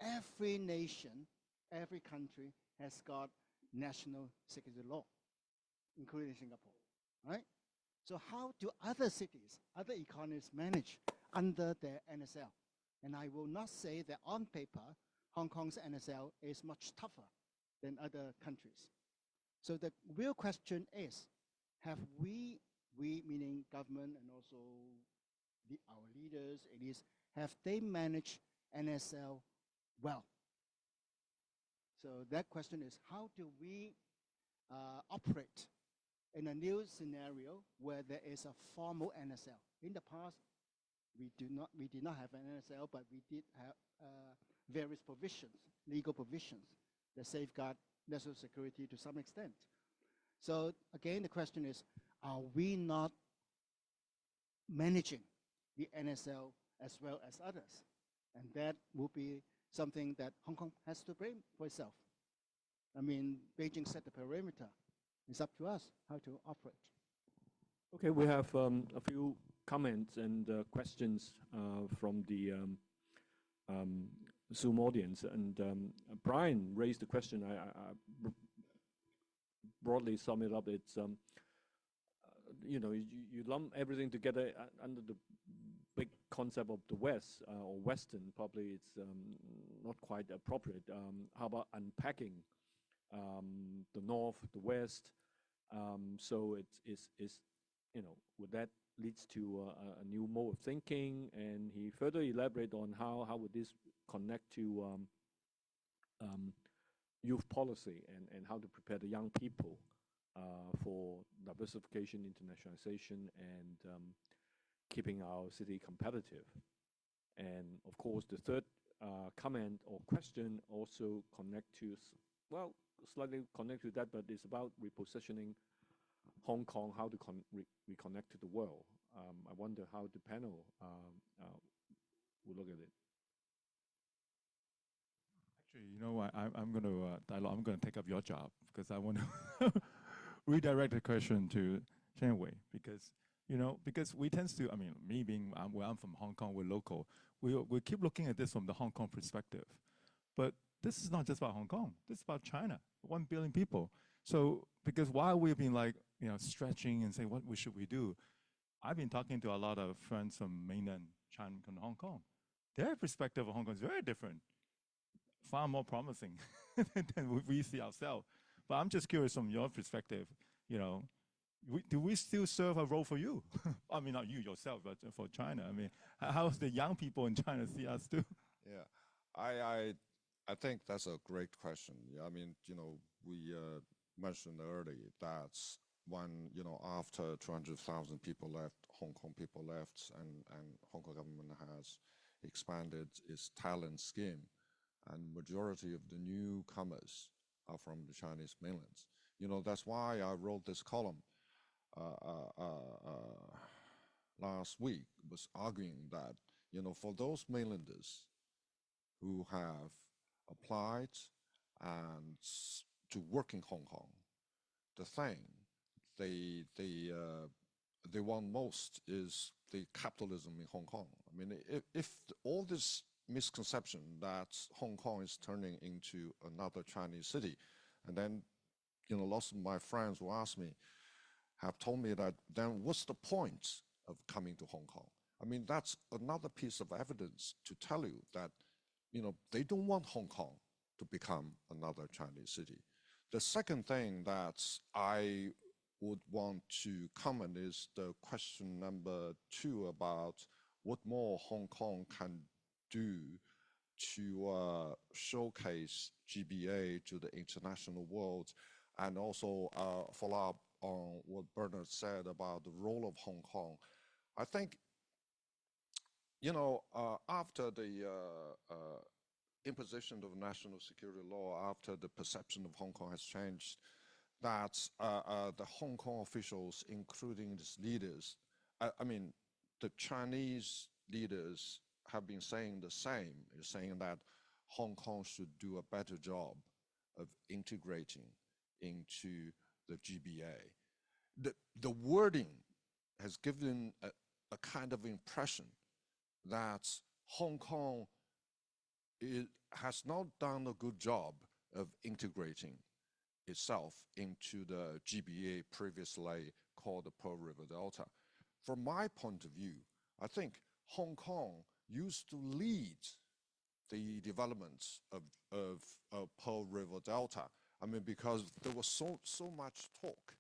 every nation, every country has got national security law, including Singapore, right? So how do other cities, other economies manage under their NSL? And I will not say that on paper, Hong Kong's NSL is much tougher than other countries. So the real question is, have we meaning government and also our leaders, have they managed NSL well? So that question is, how do we operate in a new scenario where there is a formal NSL? In the past, we did not have an NSL, but we did have various provisions, legal provisions that safeguard national security to some extent. So again, the question is, are we not managing the NSL as well as others? And that will be something that Hong Kong has to blame for itself. I mean, Beijing set the perimeter. It's up to us how to operate. Okay, we have a few comments and questions from the Zoom audience. And Brian raised the question. I broadly sum it up. It's, you know, you lump everything together under the big concept of the West or Western. Probably it's not quite appropriate. How about unpacking the North, the West? So it's you know, would that leads to a new mode of thinking, and he further elaborated on how would this connect to youth policy and how to prepare the young people for diversification, internationalization, and keeping our city competitive. And of course, the third comment or question also connect to, well, slightly connect to that, but it's about repositioning Hong Kong, how to reconnect to the world. I wonder how the panel will look at it. Actually, you know what? I'm going to dialogue. I'm going to take up your job because I want to redirect the question to Cheung, because because we tend to. I mean, me being where I'm from Hong Kong, we're local. We keep looking at this from the Hong Kong perspective, but this is not just about Hong Kong. This is about China, 1 billion people. So because while we've been like stretching and saying what should we do, I've been talking to a lot of friends from mainland China and Hong Kong. Their perspective of Hong Kong is very different, far more promising than we see ourselves. But I'm just curious from your perspective, do we still serve a role for you? I mean, not you yourself, but for China. I mean, how's the young people in China see us too? Yeah, I think that's a great question. I mean, we mentioned earlier that when, after 200,000 people left, Hong Kong people left, and Hong Kong government has expanded its talent scheme, and majority of the newcomers are from the Chinese mainland. That's why I wrote this column last week, was arguing that, for those mainlanders who have applied and to work in Hong Kong, the thing they want most is the capitalism in Hong Kong. I mean, if all this misconception that Hong Kong is turning into another Chinese city, and then lots of my friends who ask me have told me that then what's the point of coming to Hong Kong? I mean, that's another piece of evidence to tell you that they don't want Hong Kong to become another Chinese city. The second thing that I would want to comment is the question number 2 about what more Hong Kong can do to showcase GBA to the international world, and also follow up on what Bernard said about the role of Hong Kong. I think, after the imposition of national security law, after the perception of Hong Kong has changed, that the Hong Kong officials, including its leaders, I mean, the Chinese leaders have been saying the same, saying that Hong Kong should do a better job of integrating into the GBA. The wording has given a kind of impression that Hong Kong has not done a good job of integrating itself into the GBA previously called the Pearl River Delta. From my point of view, I think Hong Kong used to lead the development of Pearl River Delta. I mean, because there was so much talk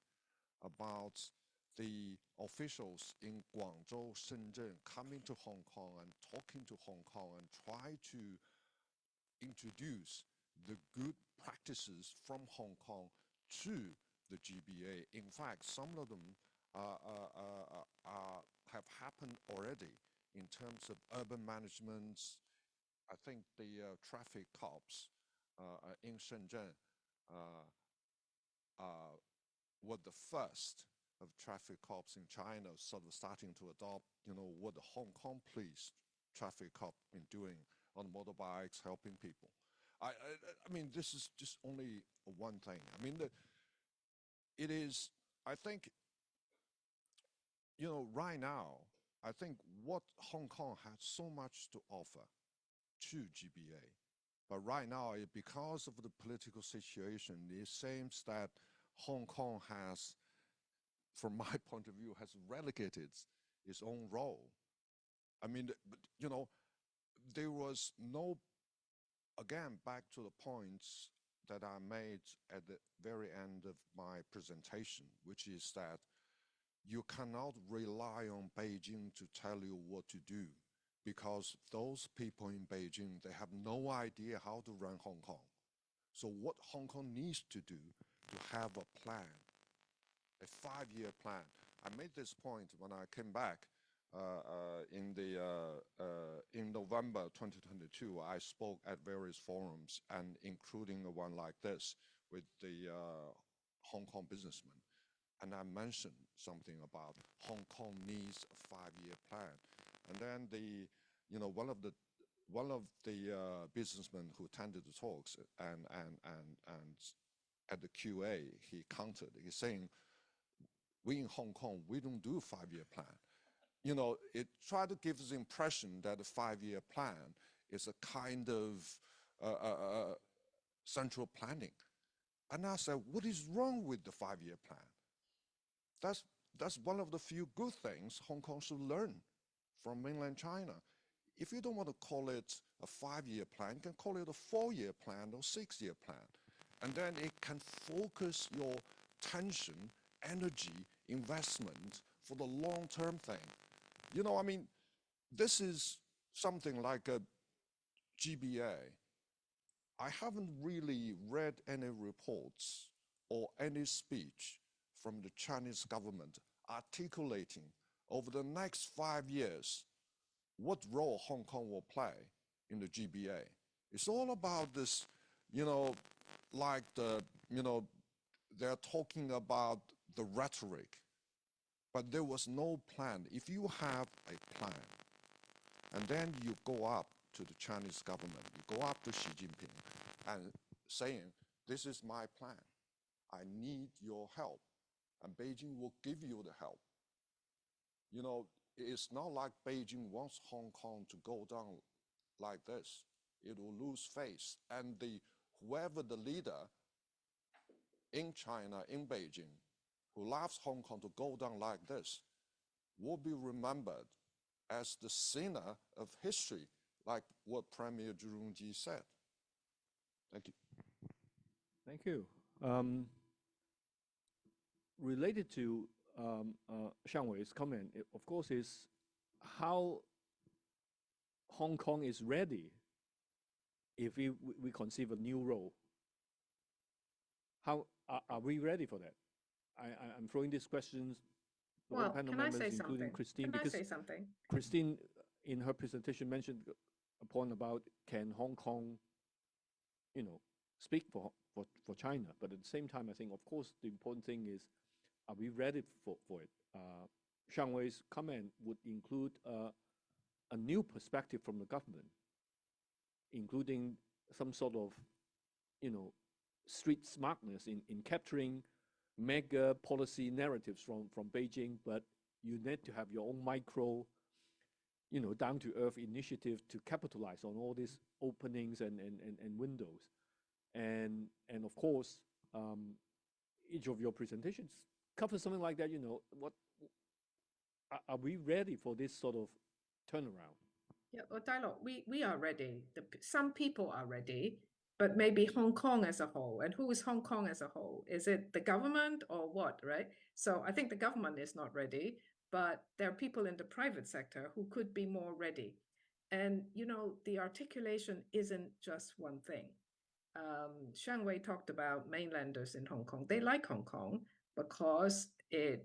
about the officials in Guangzhou, Shenzhen coming to Hong Kong and talking to Hong Kong and try to introduce the good practices from Hong Kong to the GBA. In fact, some of them have happened already in terms of urban management. I think the traffic cops in Shenzhen were the first of traffic cops in China sort of starting to adopt, what the Hong Kong police traffic cop been doing on motorbikes, helping people. I mean, this is just only one thing. I mean, it is, I think, right now, I think what Hong Kong has so much to offer to GBA. But right now, because of the political situation, it seems that Hong Kong has, from my point of view, has relegated its own role. I mean, there was no, again, back to the points that I made at the very end of my presentation, which is that you cannot rely on Beijing to tell you what to do, because those people in Beijing, they have no idea how to run Hong Kong. So what Hong Kong needs to do to have a plan, a 5-year plan. I made this point when I came back in November 2022. I spoke at various forums, and including one like this with the Hong Kong businessmen. And I mentioned something about Hong Kong needs a 5-year plan. And then one of the businessmen who attended the talks and at the QA, he countered. He's saying, we in Hong Kong, we don't do a 5-year plan. It tried to give the impression that a 5-year plan is a kind of central planning. And I said, what is wrong with the 5-year plan? That's one of the few good things Hong Kong should learn from mainland China. If you don't want to call it a 5-year plan, you can call it a 4-year plan or 6-year plan. And then it can focus your attention, energy, investment for the long-term thing. This is something like a GBA. I haven't really read any reports or any speech from the Chinese government articulating over the next 5 years what role Hong Kong will play in the GBA. It's all about this, they're talking about the rhetoric, but there was no plan. If you have a plan, and then you go up to the Chinese government, you go up to Xi Jinping and saying, this is my plan. I need your help. And Beijing will give you the help. It's not like Beijing wants Hong Kong to go down like this. It will lose face. And whoever the leader in China, in Beijing, who allows Hong Kong to go down like this, will be remembered as the sinner of history, like what Premier Zhu said. Thank you. Thank you. Related to Xiang Wei's comment, of course, is how Hong Kong is ready if we conceive a new role. How are we ready for that? I'm throwing these questions to all panel members, including Christine, because Christine, in her presentation, mentioned a point about can Hong Kong, speak for China, but at the same time, I think, of course, the important thing is, are we ready for it? Xiang Wei's comment would include a new perspective from the government, including some sort of, street smartness in capturing mega policy narratives from Beijing, but you need to have your own micro, down-to-earth initiative to capitalize on all these openings and windows. And of course, each of your presentations covers something like that. What are we ready for this sort of turnaround? Yeah, well, dialogue, we are ready. Some people are ready, but maybe Hong Kong as a whole. And who is Hong Kong as a whole? Is it the government or what, right? So I think the government is not ready, but there are people in the private sector who could be more ready. And, the articulation isn't just one thing. Xiang Wei talked about mainlanders in Hong Kong. They like Hong Kong because it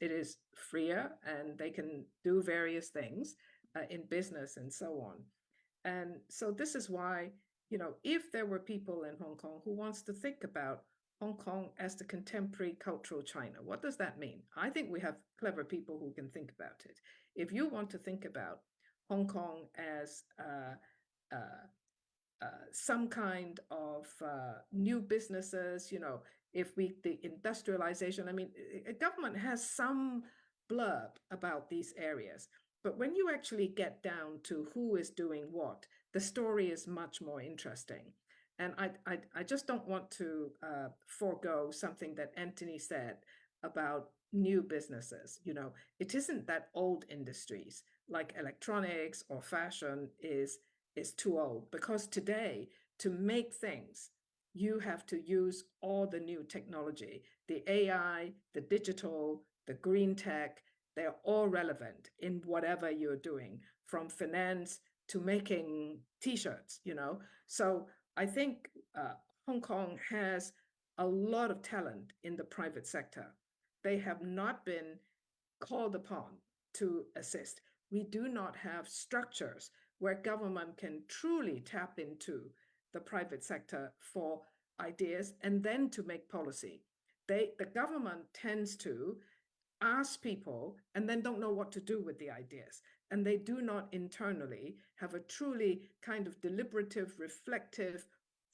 is freer and they can do various things in business and so on. And so this is why, if there were people in Hong Kong who wants to think about Hong Kong as the contemporary cultural China, what does that mean? I think we have clever people who can think about it. If you want to think about Hong Kong as some kind of new businesses, if the industrialization, a government has some blurb about these areas, but when you actually get down to who is doing what, the story is much more interesting. And I just don't want to forego something that Anthony said about new businesses. It isn't that old industries like electronics or fashion is too old, because today, to make things you have to use all the new technology, the AI, the digital, the green tech. They're all relevant in whatever you're doing, from finance to making T-shirts, you know. So I think Hong Kong has a lot of talent in the private sector. They have not been called upon to assist. We do not have structures where government can truly tap into the private sector for ideas and then to make policy. The government tends to ask people and then don't know what to do with the ideas. And they do not internally have a truly kind of deliberative, reflective,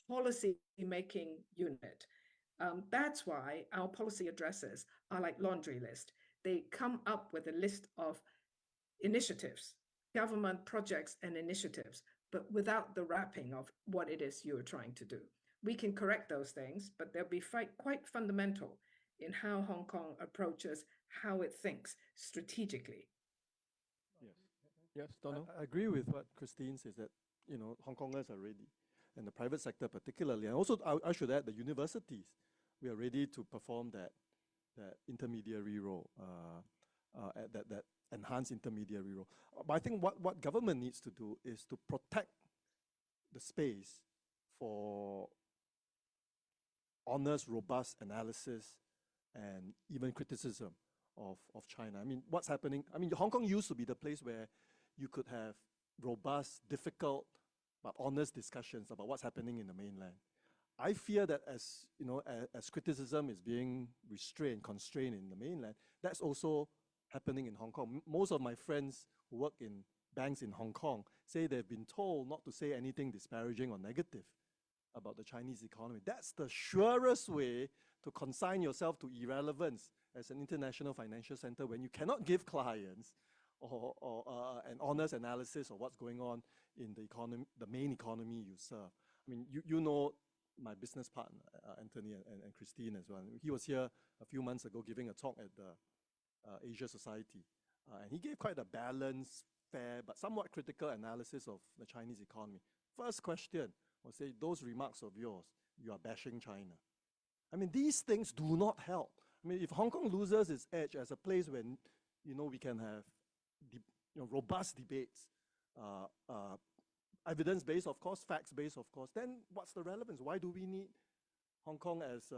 policy-making unit. That's why our policy addresses are like laundry list. They come up with a list of initiatives, government projects and initiatives, but without the wrapping of what it is you're trying to do. We can correct those things, but they'll be quite fundamental in how Hong Kong approaches how it thinks strategically. Yes, yes, Donald. I agree with what Christine says, that Hong Kongers are ready, and the private sector particularly, and also I should add the universities. We are ready to perform that intermediary role, that enhanced intermediary role. But I think what government needs to do is to protect the space for honest, robust analysis and even criticism of China. I mean, what's happening? I mean, Hong Kong used to be the place where you could have robust, difficult, but honest discussions about what's happening in the mainland. I fear that as criticism is being constrained in the mainland, that's also happening in Hong Kong. Most of my friends who work in banks in Hong Kong say they've been told not to say anything disparaging or negative about the Chinese economy. That's the surest way to consign yourself to irrelevance as an international financial center, when you cannot give clients an honest analysis of what's going on in the economy, the main economy you serve. I mean, you know my business partner, Anthony and Christine as well. He was here a few months ago giving a talk at the Asia Society. And he gave quite a balanced, fair, but somewhat critical analysis of the Chinese economy. First question was, say, those remarks of yours, you are bashing China. I mean, these things do not help. I mean, if Hong Kong loses its edge as a place where, we can have robust debates, evidence-based, of course, facts-based, of course, then what's the relevance? Why do we need Hong Kong as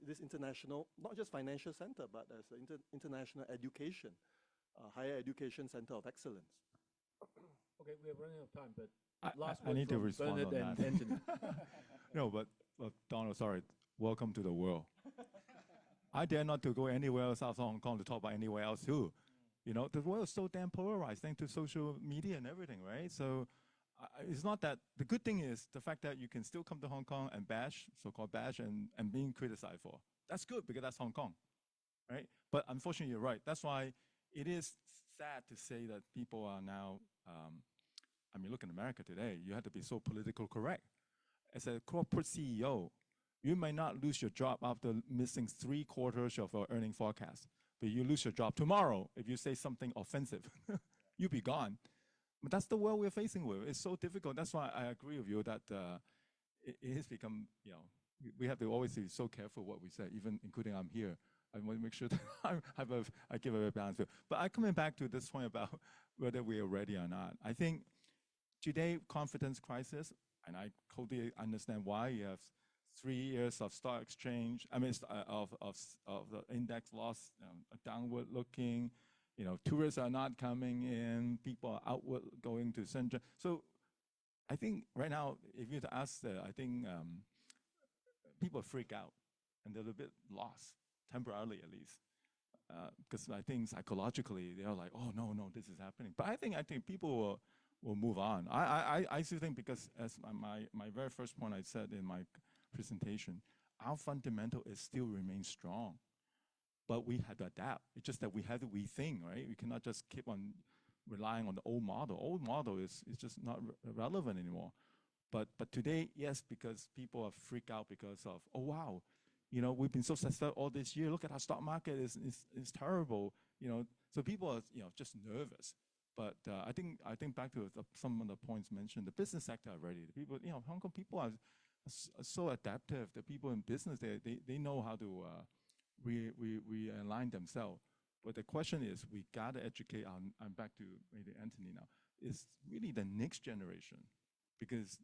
this international, not just financial center, but as an international education, higher education center of excellence? Okay, we are running out of time, but I need to respond Bernard on and that. Anthony. No, but Donald, sorry. Welcome to the world. I dare not to go anywhere else outside Hong Kong to talk about anywhere else too. The world is so damn polarized thanks to social media and everything, right? So it's not that, the good thing is the fact that you can still come to Hong Kong and bash, so-called bash, and being criticized for. That's good because that's Hong Kong, right? But unfortunately, you're right. That's why it is sad to say that people are now, I mean, look in America today, you have to be so politically correct. As a corporate CEO, you may not lose your job after missing 3/4 of our earning forecast, but you lose your job tomorrow if you say something offensive. You'll be gone. But that's the world we're facing with. It's so difficult. That's why I agree with you that it has become, we have to always be so careful what we say, even including I'm here. I want to make sure that I give a very balanced view. But I'm coming back to this point about whether we are ready or not. I think today, confidence crisis, and I totally understand why you have 3 years of stock exchange, I mean, of the index loss, downward looking, tourists are not coming in, people are outward going to Shenzhen. So I think right now, if you were to ask, I think people freak out and they're a bit lost, temporarily at least. Because I think psychologically, they're like, oh, no, this is happening. But I think people will move on. I still think, because as my very first point I said in my presentation, our fundamental is still remain strong, but we had to adapt. It's just that we have to rethink, right? We cannot just keep on relying on the old model. Old model is just not relevant anymore. But today, yes, because people are freaked out because of, oh wow, we've been so successful all this year. Look at our stock market is terrible. So people are just nervous. But I think back to some of the points mentioned. The business sector are ready. The people, Hong Kong people are so adaptive. The people in business, they know how to realign themselves. But the question is, we gotta educate. I'm back to maybe Anthony now. Is really the next generation, because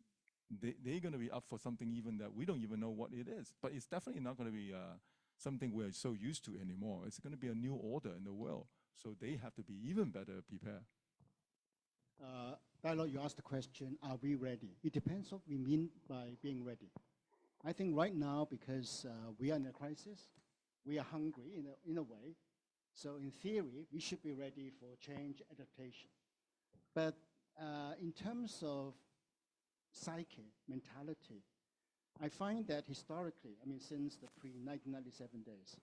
they're going to be up for something even that we don't even know what it is. But it's definitely not going to be something we're so used to anymore. It's going to be a new order in the world. So they have to be even better prepared. Dialogue, you asked the question, are we ready? It depends what we mean by being ready. I think right now, because we are in a crisis, we are hungry in a way. So in theory, we should be ready for change, adaptation. But in terms of psyche, mentality, I find that historically, I mean, since the pre-1997 days,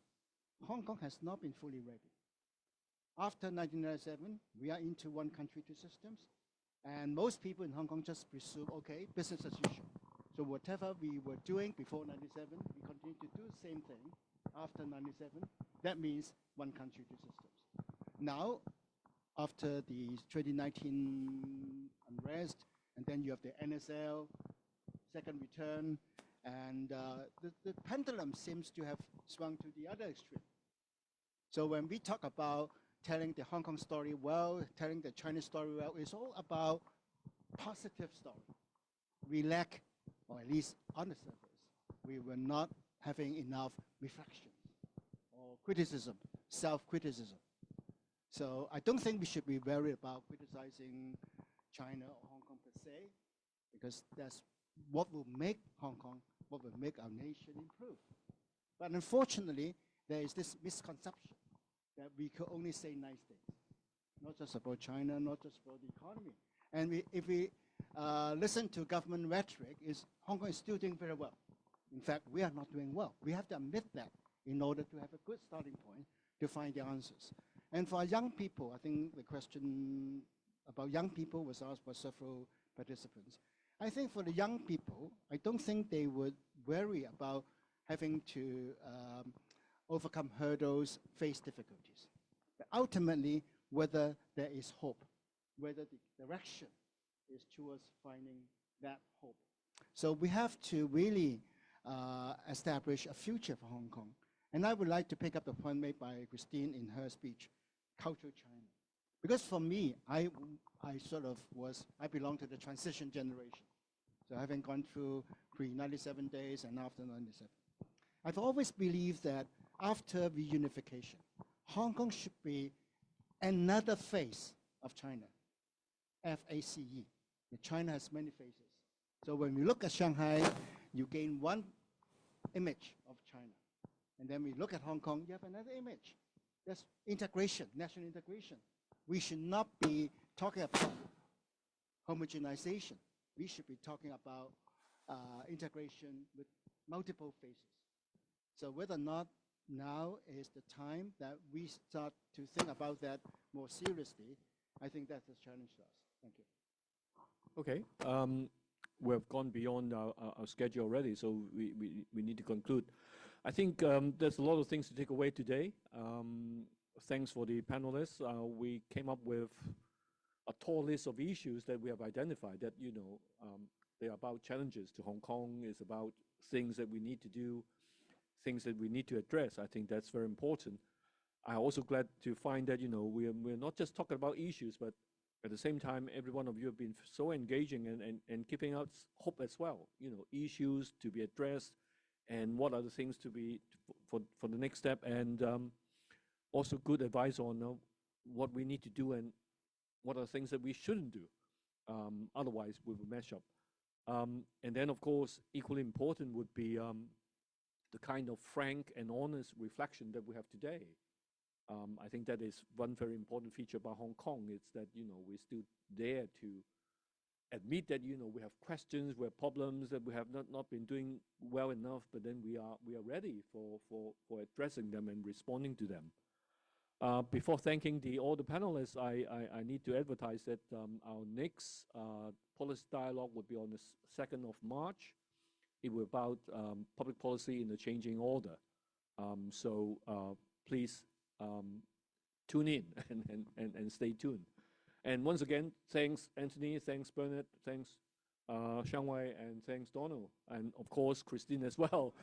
Hong Kong has not been fully ready. After 1997, we are into one country, two systems. And most people in Hong Kong just presume, okay, business as usual. So whatever we were doing before 97, we continue to do the same thing after 97. That means one country, two systems. Now, after the 2019 unrest, and then you have the NSL, second return, and the pendulum seems to have swung to the other extreme. So when we talk about telling the Hong Kong story well, telling the Chinese story well, it's all about positive story. We lack, or at least on the surface, we were not having enough reflection or criticism, self-criticism. So I don't think we should be worried about criticizing China or Hong Kong per se, because that's what will make Hong Kong, what will make our nation improve. But unfortunately, there is this misconception that we could only say nice things, not just about China, not just about the economy. And if we listen to government rhetoric, Hong Kong is still doing very well. In fact, we are not doing well. We have to admit that in order to have a good starting point to find the answers. And for young people, I think the question about young people was asked by several participants. I think for the young people, I don't think they would worry about having to overcome hurdles, face difficulties. But ultimately, whether there is hope, whether the direction is towards finding that hope. So we have to really establish a future for Hong Kong. And I would like to pick up the point made by Christine in her speech, cultural China. Because for me, I belong to the transition generation. So having gone through pre-97 days and after 97. I've always believed that after reunification, Hong Kong should be another face of China, F-A-C-E. China has many faces. So when we look at Shanghai, you gain one image of China. And then we look at Hong Kong, you have another image. That's integration, national integration. We should not be talking about homogenization. We should be talking about integration with multiple faces. So whether or not now is the time that we start to think about that more seriously, I think that's a challenge to us. Thank you. Okay. We've gone beyond our schedule already, so we need to conclude. I think there's a lot of things to take away today. Thanks for the panelists. We came up with a tall list of issues that we have identified that, they're about challenges to Hong Kong, it's about things that we need to do, things that we need to address. I think that's very important. I'm also glad to find that, we're not just talking about issues, but at the same time, every one of you have been so engaging and keeping us hope as well. Issues to be addressed, and what are the things to be for the next step, and also good advice on what we need to do and what are the things that we shouldn't do. Otherwise, we will mess up. And then, of course, equally important would be the kind of frank and honest reflection that we have today. I think that is one very important feature about Hong Kong. It's that, we still dare to admit that, we have questions, we have problems, that we have not been doing well enough, but then we are ready for addressing them and responding to them. Before thanking all the panelists, I need to advertise that our next policy dialogue will be on the 2nd of March. It will be about public policy in the changing order. So please tune in and stay tuned. And once again, thanks Anthony, thanks Bernard, thanks Xiangwei, and thanks Donald, and of course Christine as well,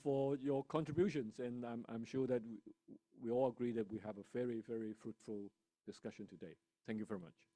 for your contributions. And I'm sure that we all agree that we have a very, very fruitful discussion today. Thank you very much.